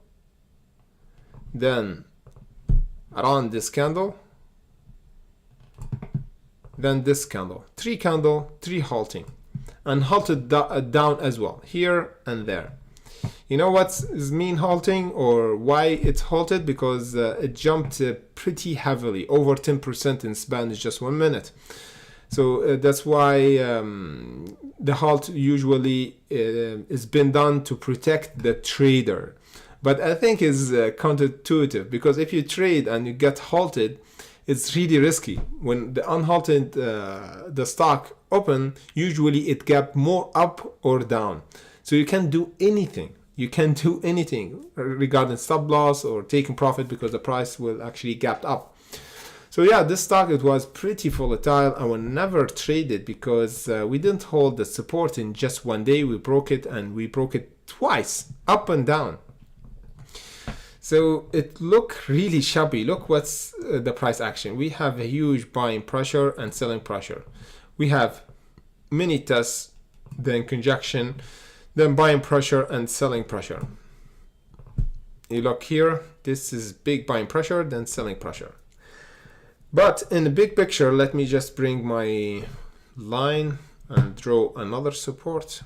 then around this candle, then this candle, three candle, three halting, and halted down as well, here and there. You know what is mean halting, or why it's halted? Because it jumped pretty heavily, over 10% in span is just 1 minute. So that's why the halt usually is been done to protect the trader. But I think is counterintuitive, because if you trade and you get halted, it's really risky. When the unhalted the stock open, usually it gap more up or down. So you can't do anything. You can't do anything regarding stop loss or taking profit, because the price will actually gap up. So yeah, this stock, it was pretty volatile. I will never trade it because we didn't hold the support in just one day. We broke it, and we broke it twice, up and down. So it looked really shabby. Look what's the price action. We have a huge buying pressure and selling pressure. We have mini tests, then conjunction, then buying pressure and selling pressure. You look here, this is big buying pressure, then selling pressure. But in the big picture, let me just bring my line and draw another support.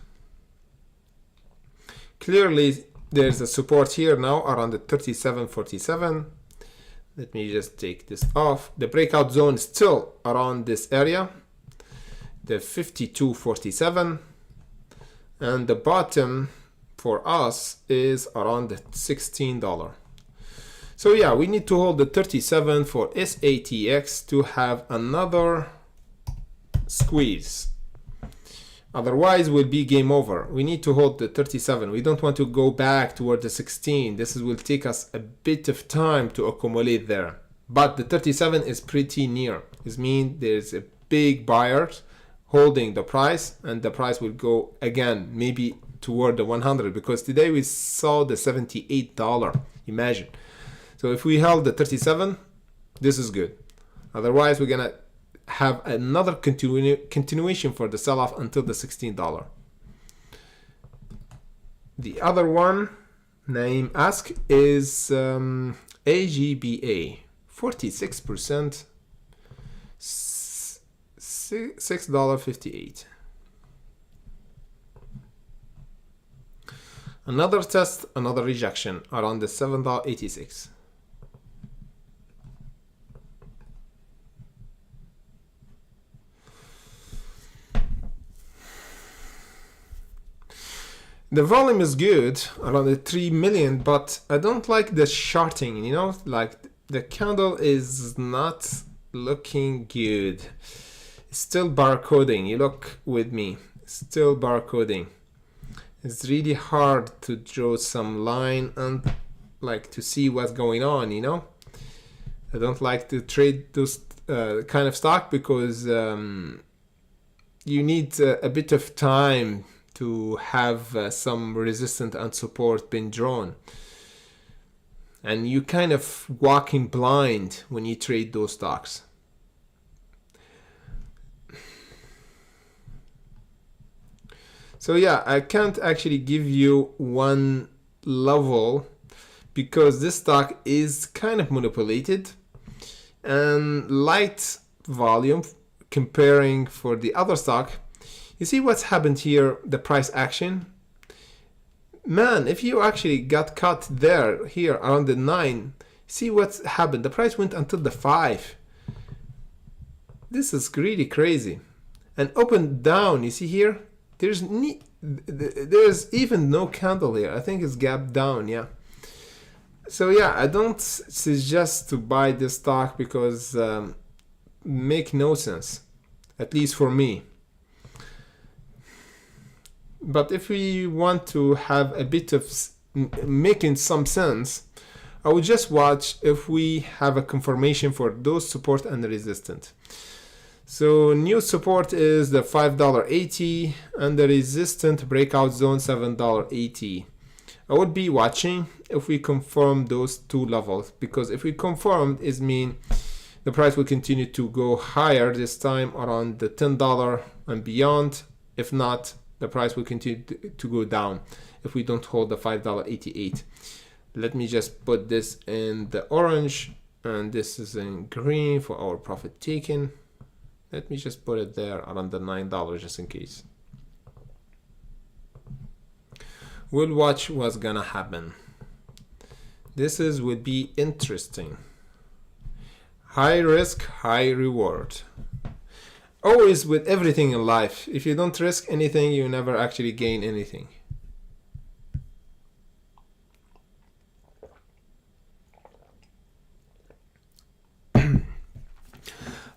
Clearly, there's a support here now around the 37.47. Let me just take this off. The breakout zone is still around this area, the 52.47, and the bottom for us is around the $16. So yeah, we need to hold the 37 for SATX to have another squeeze. Otherwise, will be game over. We need to hold the 37. We don't want to go back toward the 16. This will take us a bit of time to accumulate there. But the 37 is pretty near. This means there's a big buyer holding the price, and the price will go again, maybe toward the 100, because today we saw the $78. Imagine. So if we held the 37, this is good. Otherwise, we're gonna have another continuation for the sell-off until the $16. The other one, Naeem ask, is AGBA, 46%, $6.58. Another test, another rejection around the $7.86. The volume is good, around the 3 million, but I don't like the shorting, you know, like the candle is not looking good. It's still barcoding. You look with me, still barcoding. It's really hard to draw some line and like to see what's going on, you know. I don't like to trade those kind of stock because you need a bit of time to have some resistance and support been drawn, and you kind of walking blind when you trade those stocks. So yeah, I can't actually give you one level because this stock is kind of manipulated and light volume comparing for the other stock. You see what's happened here, the price action? Man, if you actually got cut there, here around the 9, see what's happened. The price went until the 5. This is really crazy. And opened down, you see here? There's even no candle here. I think it's gap down, yeah. So yeah, I don't suggest to buy this stock because make no sense, at least for me. But if we want to have a bit of making some sense, I would just watch if we have a confirmation for those support and resistance. So new support is the $5.80 and the resistant breakout zone $7.80. I would be watching if we confirm those two levels, because if we confirm, it means the price will continue to go higher, this time around the $10 and beyond. If not, the price will continue to go down if we don't hold the $5.88. Let me just put this in the orange and this is in green for our profit taken. Let me just put it there around the $9 just in case. We'll watch what's gonna happen. This would be interesting. High risk, high reward. Always with everything in life, if you don't risk anything, you never actually gain anything.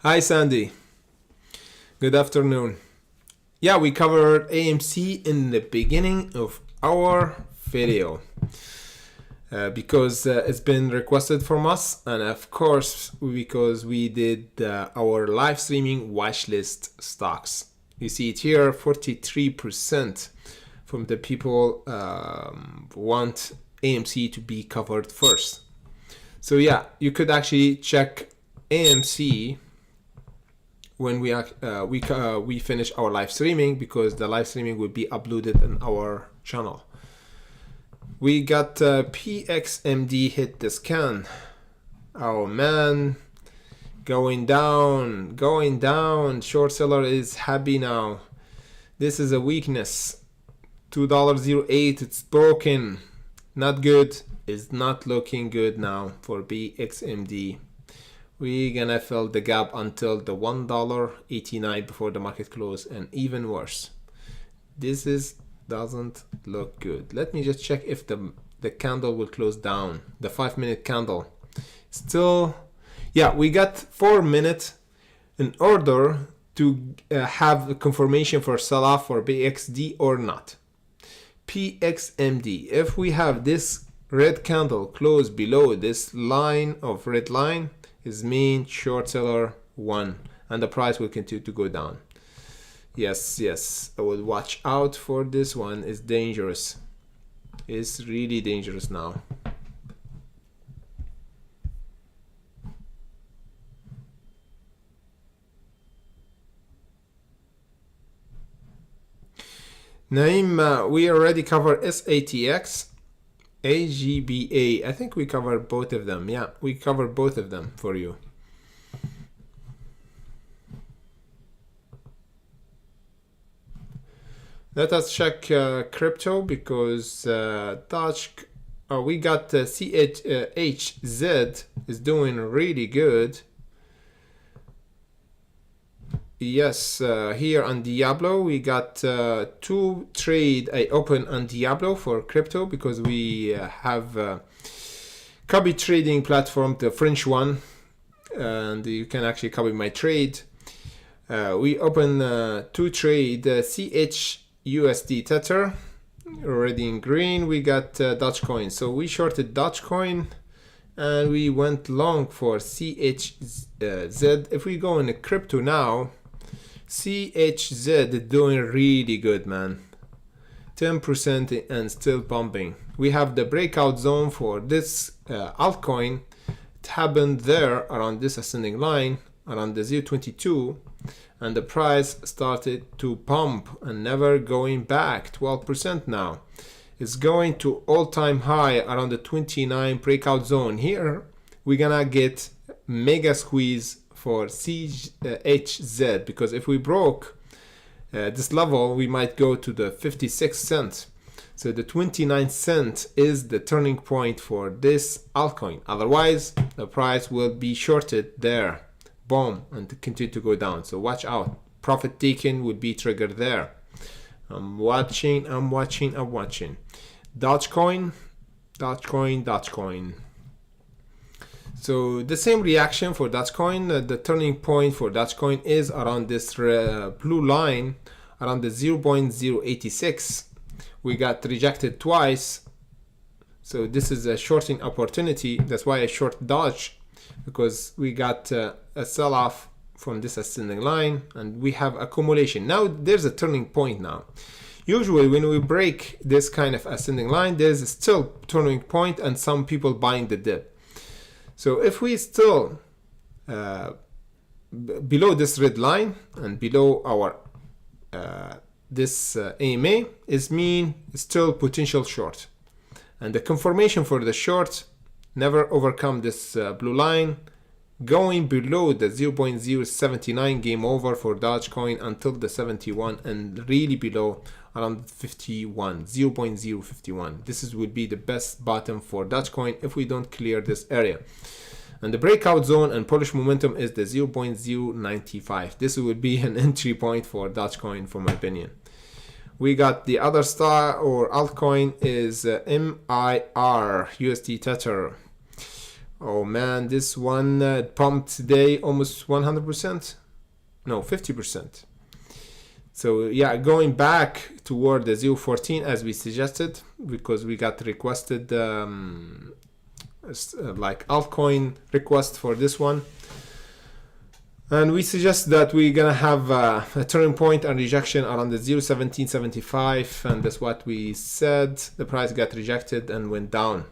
Hi Sandy, good afternoon. Yeah, we covered AMC in the beginning of our video because it's been requested from us, and of course because we did our live streaming watch list stocks. You see it here, 43% from the people want AMC to be covered first. So yeah, you could actually check AMC when we finish our live streaming, because the live streaming will be uploaded in our channel. We got PXMD hit the scan. Oh man, going down. Short seller is happy now. This is a weakness. $2.08, it's broken. Not good. It's not looking good now for PXMD. We're gonna fill the gap until the $1.89 before the market close, and even worse. This doesn't look good. Let me just check if the candle will close down. The 5-minute candle. Still, yeah, we got 4 minutes in order to have a confirmation for sell-off for PXD or not. PXMD, if we have this red candle close below this line of red line, is mean short seller won, and the price will continue to go down. Yes, I will watch out for this one. It's dangerous. It's really dangerous now. Naim, we already covered SATX, AGBA. I think we covered both of them. Yeah, we covered both of them for you. Let us check crypto, because we got CHZ is doing really good. Yes, here on Diablo we got 2 trade I open on Diablo for crypto, because we have copy trading platform, the French one, and you can actually copy my trade. We open 2 trade CHUSD Tether already in green. We got Dogecoin, so we shorted Dogecoin and we went long for CHZ. If we go in the crypto now, CHZ is doing really good, man. 10% and still pumping. We have the breakout zone for this altcoin. It happened there around this ascending line, around the 0.22, and the price started to pump and never going back. 12% now. It's going to all-time high around the 29 breakout zone. Here we're gonna get mega squeeze for CHZ, because if we broke this level, we might go to the 56 cents. So the 29 cents is the turning point for this altcoin. Otherwise, the price will be shorted there, boom, and continue to go down. So watch out. Profit taken would be triggered there. I'm watching. Dogecoin. So the same reaction for Dogecoin. The turning point for Dogecoin is around this blue line, around the 0.086. We got rejected twice. So this is a shorting opportunity. That's why I short Doge, because we got a sell-off from this ascending line and we have accumulation. Now there's a turning point now. Usually when we break this kind of ascending line, there's still turning point and some people buying the dip. So if we still below this red line and below our this AMA is mean still potential short, and the confirmation for the short never overcome this blue line, going below the 0.079 game over for Dogecoin until the 71, and really below around 51, 0.051. This would be the best bottom for Dogecoin if we don't clear this area. And the breakout zone and bullish momentum is the 0.095. This would be an entry point for Dogecoin, for my opinion. We got the other star or altcoin is MIR, USD Tether. Oh man, this one pumped today almost 100%. No, 50%. So yeah, going back toward the 0.14 as we suggested, because we got requested like altcoin request for this one. And we suggest that we're gonna have a turning point and rejection around the 0.1775, and that's what we said. The price got rejected and went down.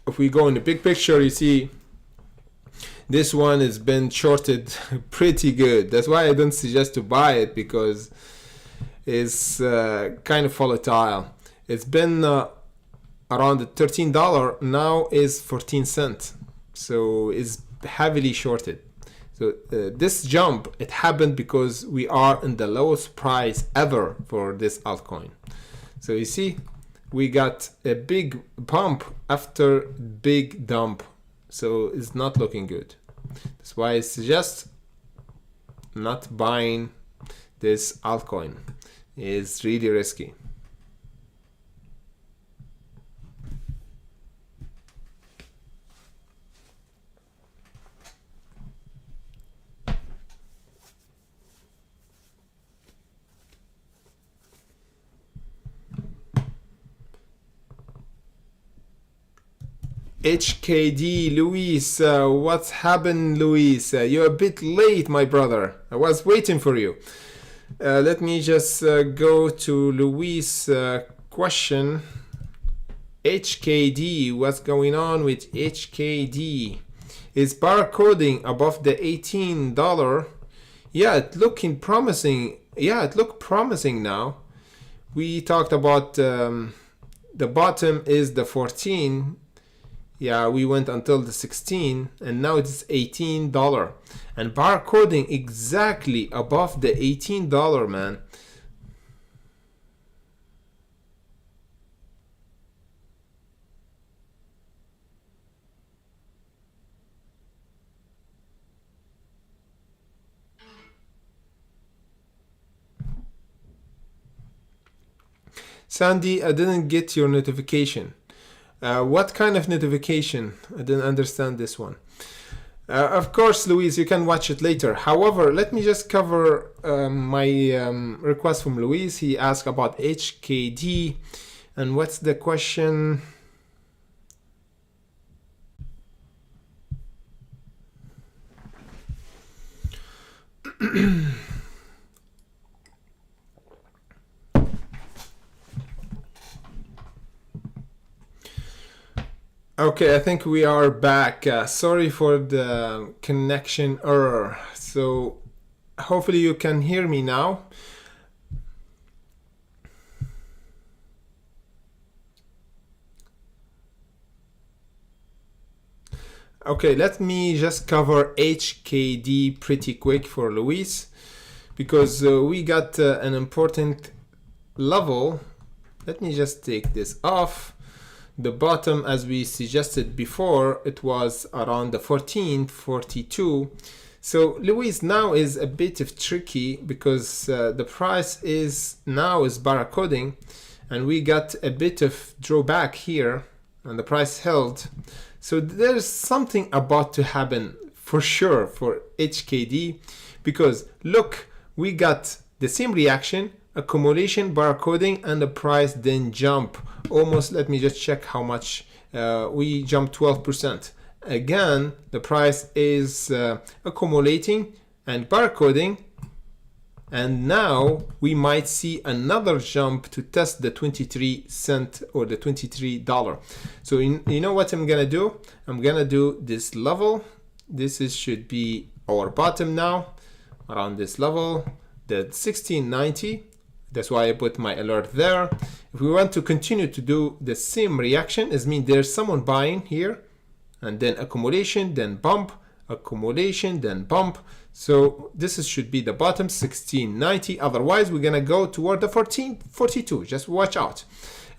If we go in the big picture, you see this one has been shorted pretty good. That's why I don't suggest to buy it, because it's kind of volatile. It's been around the $13, now is 14 cents, so it's heavily shorted. So this jump, it happened because we are in the lowest price ever for this altcoin. So you see, we got a big pump after big dump. So it's not looking good. That's why I suggest not buying this altcoin. It's really risky. HKD, Luis, what's happened, Luis? You're a bit late, my brother. I was waiting for you. Let me just go to Luis' question. HKD, what's going on with HKD? Is barcoding above the $18? Yeah, it looking promising. Yeah, it looked promising now. We talked about the bottom is the 14. Yeah, we went until the 16 and now it's $18. And barcoding exactly above the $18, man. Sandy, I didn't get your notification. What kind of notification? I didn't understand this one. Of course, Louise, you can watch it later. However, let me just cover my request from Louise. He asked about HKD. And what's the question? Okay, I think we are back. Sorry for the connection error. So hopefully you can hear me now. Okay, let me just cover HKD pretty quick for Luis, because we got an important level. Let me just take this off. The bottom, as we suggested before, it was around the 14.42. So Luis now is a bit of tricky, because the price is now is barcoding, and we got a bit of drawback here, and the price held. So there's something about to happen for sure for HKD, because look, we got the same reaction, accumulation, barcoding, and the price then jump almost. Let me just check how much we jumped. 12%. Again, the price is accumulating and barcoding, and now we might see another jump to test the 23 cent or the $23. So you know what I'm gonna do? I'm gonna do this level. This should be our bottom now, around this level, the 1690. That's why I put my alert there. If we want to continue to do the same reaction, it means there's someone buying here, and then accumulation, then bump, accumulation, then bump. So this should be the bottom, 1690. Otherwise, we're gonna go toward the 1442. Just watch out.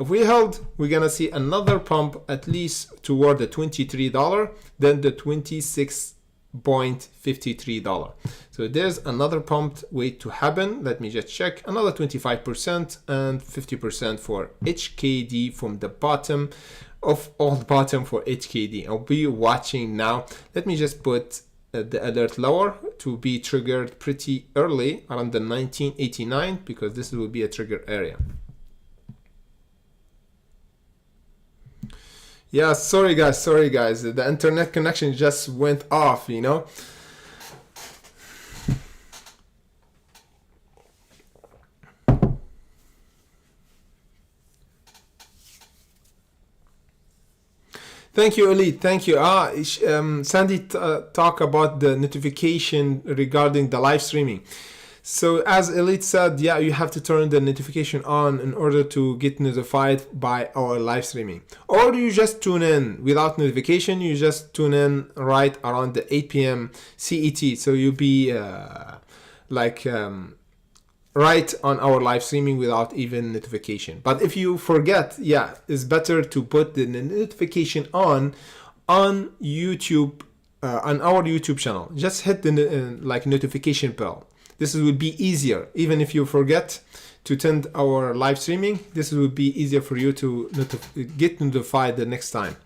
If we held, we're gonna see another pump at least toward the $23, then the $26.53. So there's another pump wait to happen. Let me just check. Another 25% and 50% for HKD from the bottom of all bottom for HKD. I'll be watching now. Let me just put the alert lower to be triggered pretty early around the 1989 because this will be a trigger area. Yeah, sorry guys, the internet connection just went off, you know. Thank you, Elite. Thank you. Sandy talk about the notification regarding the live streaming. So as Elite said, yeah, you have to turn the notification on in order to get notified by our live streaming. Or you just tune in without notification. You just tune in right around the 8 p.m. CET. So you'll be right on our live streaming without even notification. But if you forget, yeah, it's better to put the notification on YouTube, on our YouTube channel. Just hit the notification bell. This will be easier. Even if you forget to attend our live streaming, this will be easier for you to get notified the next time.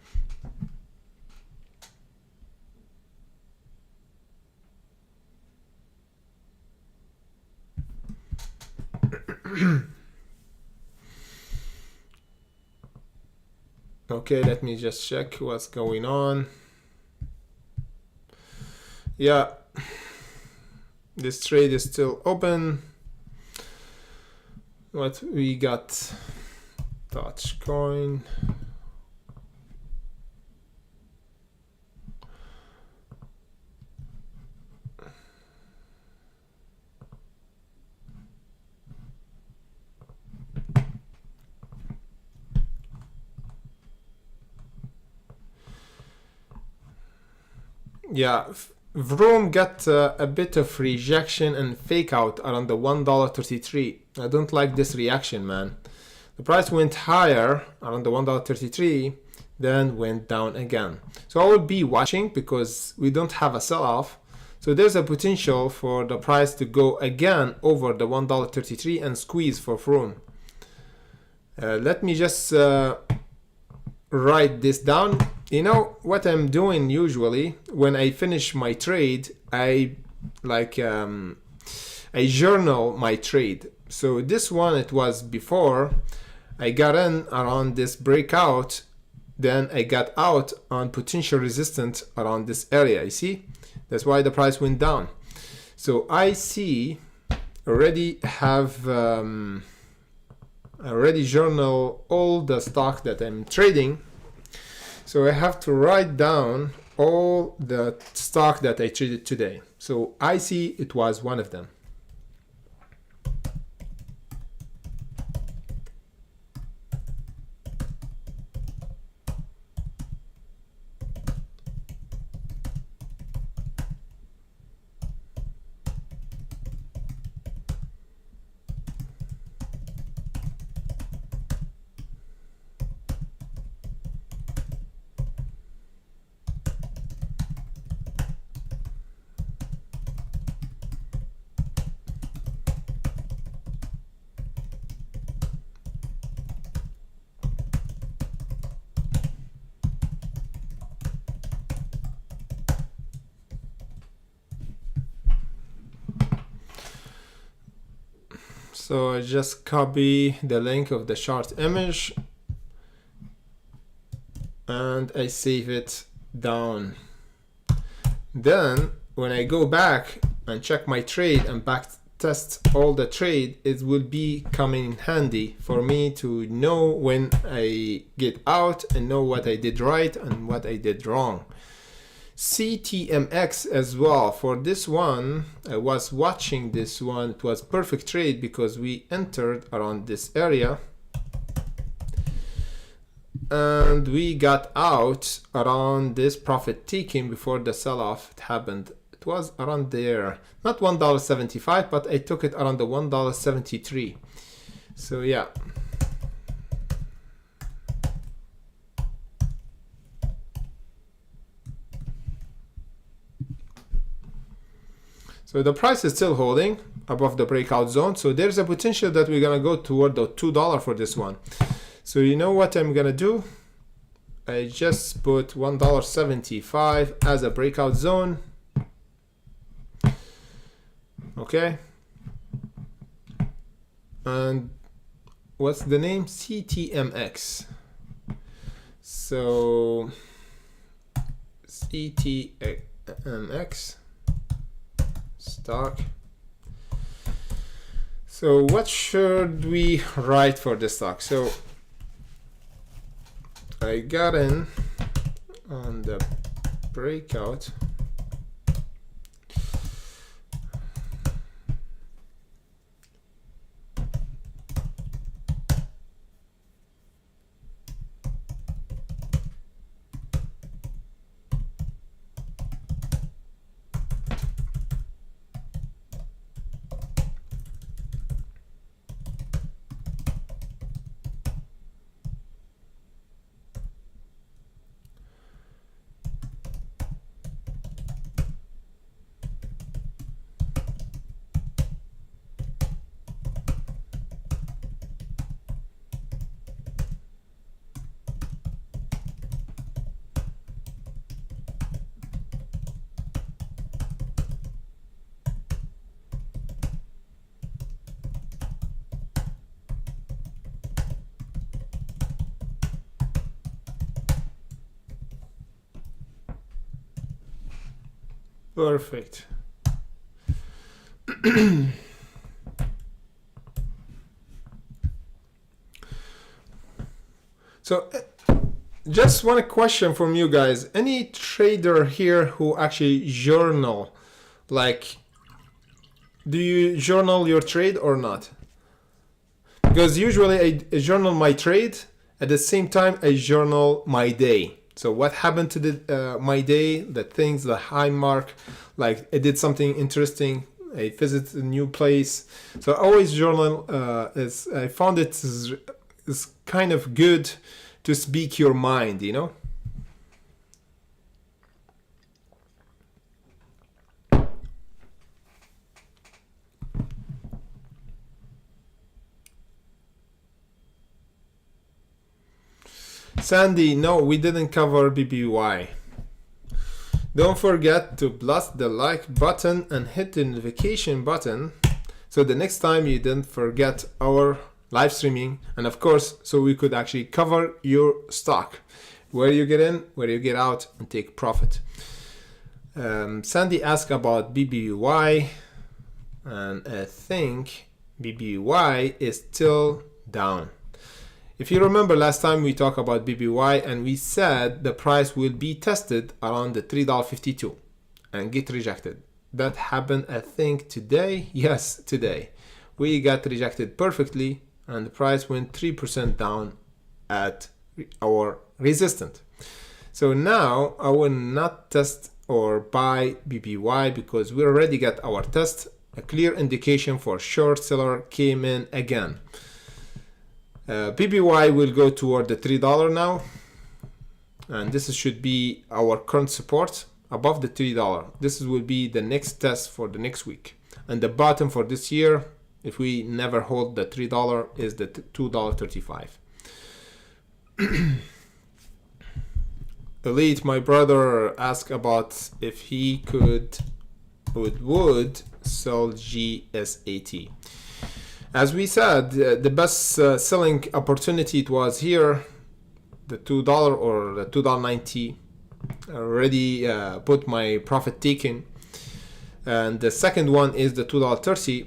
Okay, let me just check what's going on. Yeah, this trade is still open. What we got? Dogecoin. Yeah, Vroom got a bit of rejection and fake out around the $1.33. I don't like this reaction, man. The price went higher around the $1.33, then went down again. So I will be watching because we don't have a sell-off. So there's a potential for the price to go again over the $1.33 and squeeze for Vroom. Let me just write this down. You know what I'm doing usually when I finish my trade, I journal my trade. So this one, it was before I got in around this breakout, then I got out on potential resistance around this area. You see, that's why the price went down. So I see already have already journal all the stock that I'm trading. So I have to write down all the stock that I traded today. So I see it was one of them. So I just copy the link of the chart image and I save it down. Then when I go back and check my trade and back test all the trade, it will be coming in handy for me to know when I get out and know what I did right and what I did wrong. CTMX as well. For this one, I was watching this one. It was perfect trade because we entered around this area and we got out around this profit taking before the sell-off happened. It was around there, not $1.75, but I took it around the $1.73. So yeah. So the price is still holding above the breakout zone. So there's a potential that we're gonna go toward the $2 for this one. So you know what I'm gonna do? I just put $1.75 as a breakout zone. Okay. And what's the name? CTMX. So CTMX stock. So what should we write for this stock? So I got in on the breakout. Perfect. So just one question from you guys. Any trader here who actually journal, like, do you journal your trade or not? Because usually I journal my trade, at the same time I journal my day. So what happened to the my day, the things, the high mark, like I did something interesting, I visited a new place. So I always journal. I found it is kind of good to speak your mind, you know. Sandy, no, we didn't cover BBY. Don't forget to blast the like button and hit the notification button so the next time you don't forget our live streaming, and of course so we could actually cover your stock, where you get in, where you get out, and take profit. Sandy asked about BBY, and I think BBY is still down. If you remember last time we talked about BBY and we said the price will be tested around the $3.52 and get rejected. That happened, I think, today. Yes, today. We got rejected perfectly and the price went 3% down at our resistance. So now I will not test or buy BBY because we already got our test. A clear indication for short seller came in again. BBY will go toward the $3 now, and this should be our current support above the $3. This will be the next test for the next week, and the bottom for this year, if we never hold the $3, is the $2.35. Elite, my brother, asked about if he would sell GSAT. As we said, the best selling opportunity it was here, the $2 or the $2.90. Already put my profit taken, and the second one is the $2.30.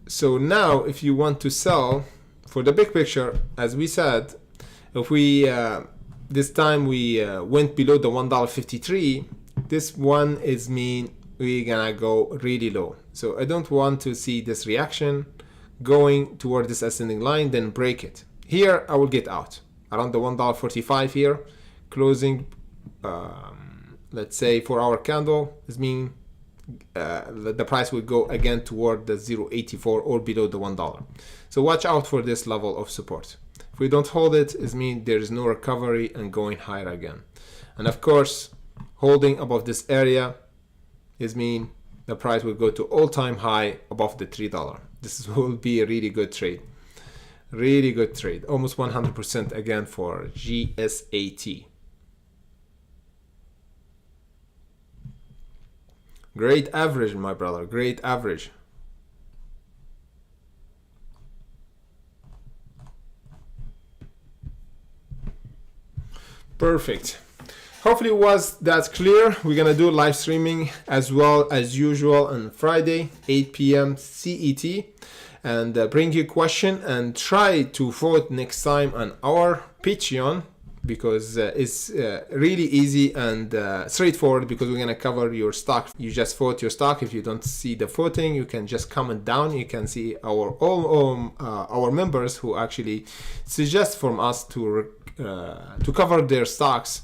So now, if you want to sell for the big picture, as we said, if we this time we went below the $1.53, this one is mean we're gonna go really low. So I don't want to see this reaction going toward this ascending line, then break it. Here I will get out. around the $1.45 here, closing, let's say 4-hour candle, is mean the price will go again toward the 0.84 or below the $1. So watch out for this level of support. If we don't hold it, it means there is no recovery and going higher again. And of course, holding above this area is mean the price will go to all-time high above the $3. This will be a really good trade. Really good trade. Almost 100% again for GSAT. Great average, my brother. Great average. Perfect. Hopefully it was that clear. We're gonna do live streaming as well as usual on Friday, 8 p.m. CET, and bring your question and try to vote next time on our Patreon, because it's really easy and straightforward, because we're gonna cover your stock. You just vote your stock. If you don't see the voting, you can just comment down. You can see our members who actually suggest from us to cover their stocks,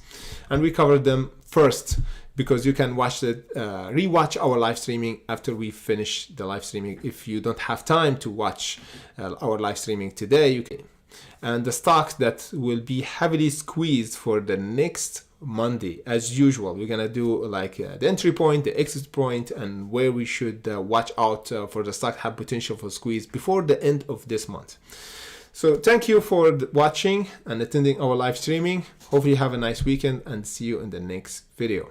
and we cover them first, because you can watch it, rewatch our live streaming after we finish the live streaming. If you don't have time to watch our live streaming today, you can. And the stocks that will be heavily squeezed for the next Monday, as usual, we're gonna do like the entry point, the exit point, and where we should watch out for the stock have potential for squeeze before the end of this month. So thank you for watching and attending our live streaming. Hopefully you have a nice weekend, and see you in the next video.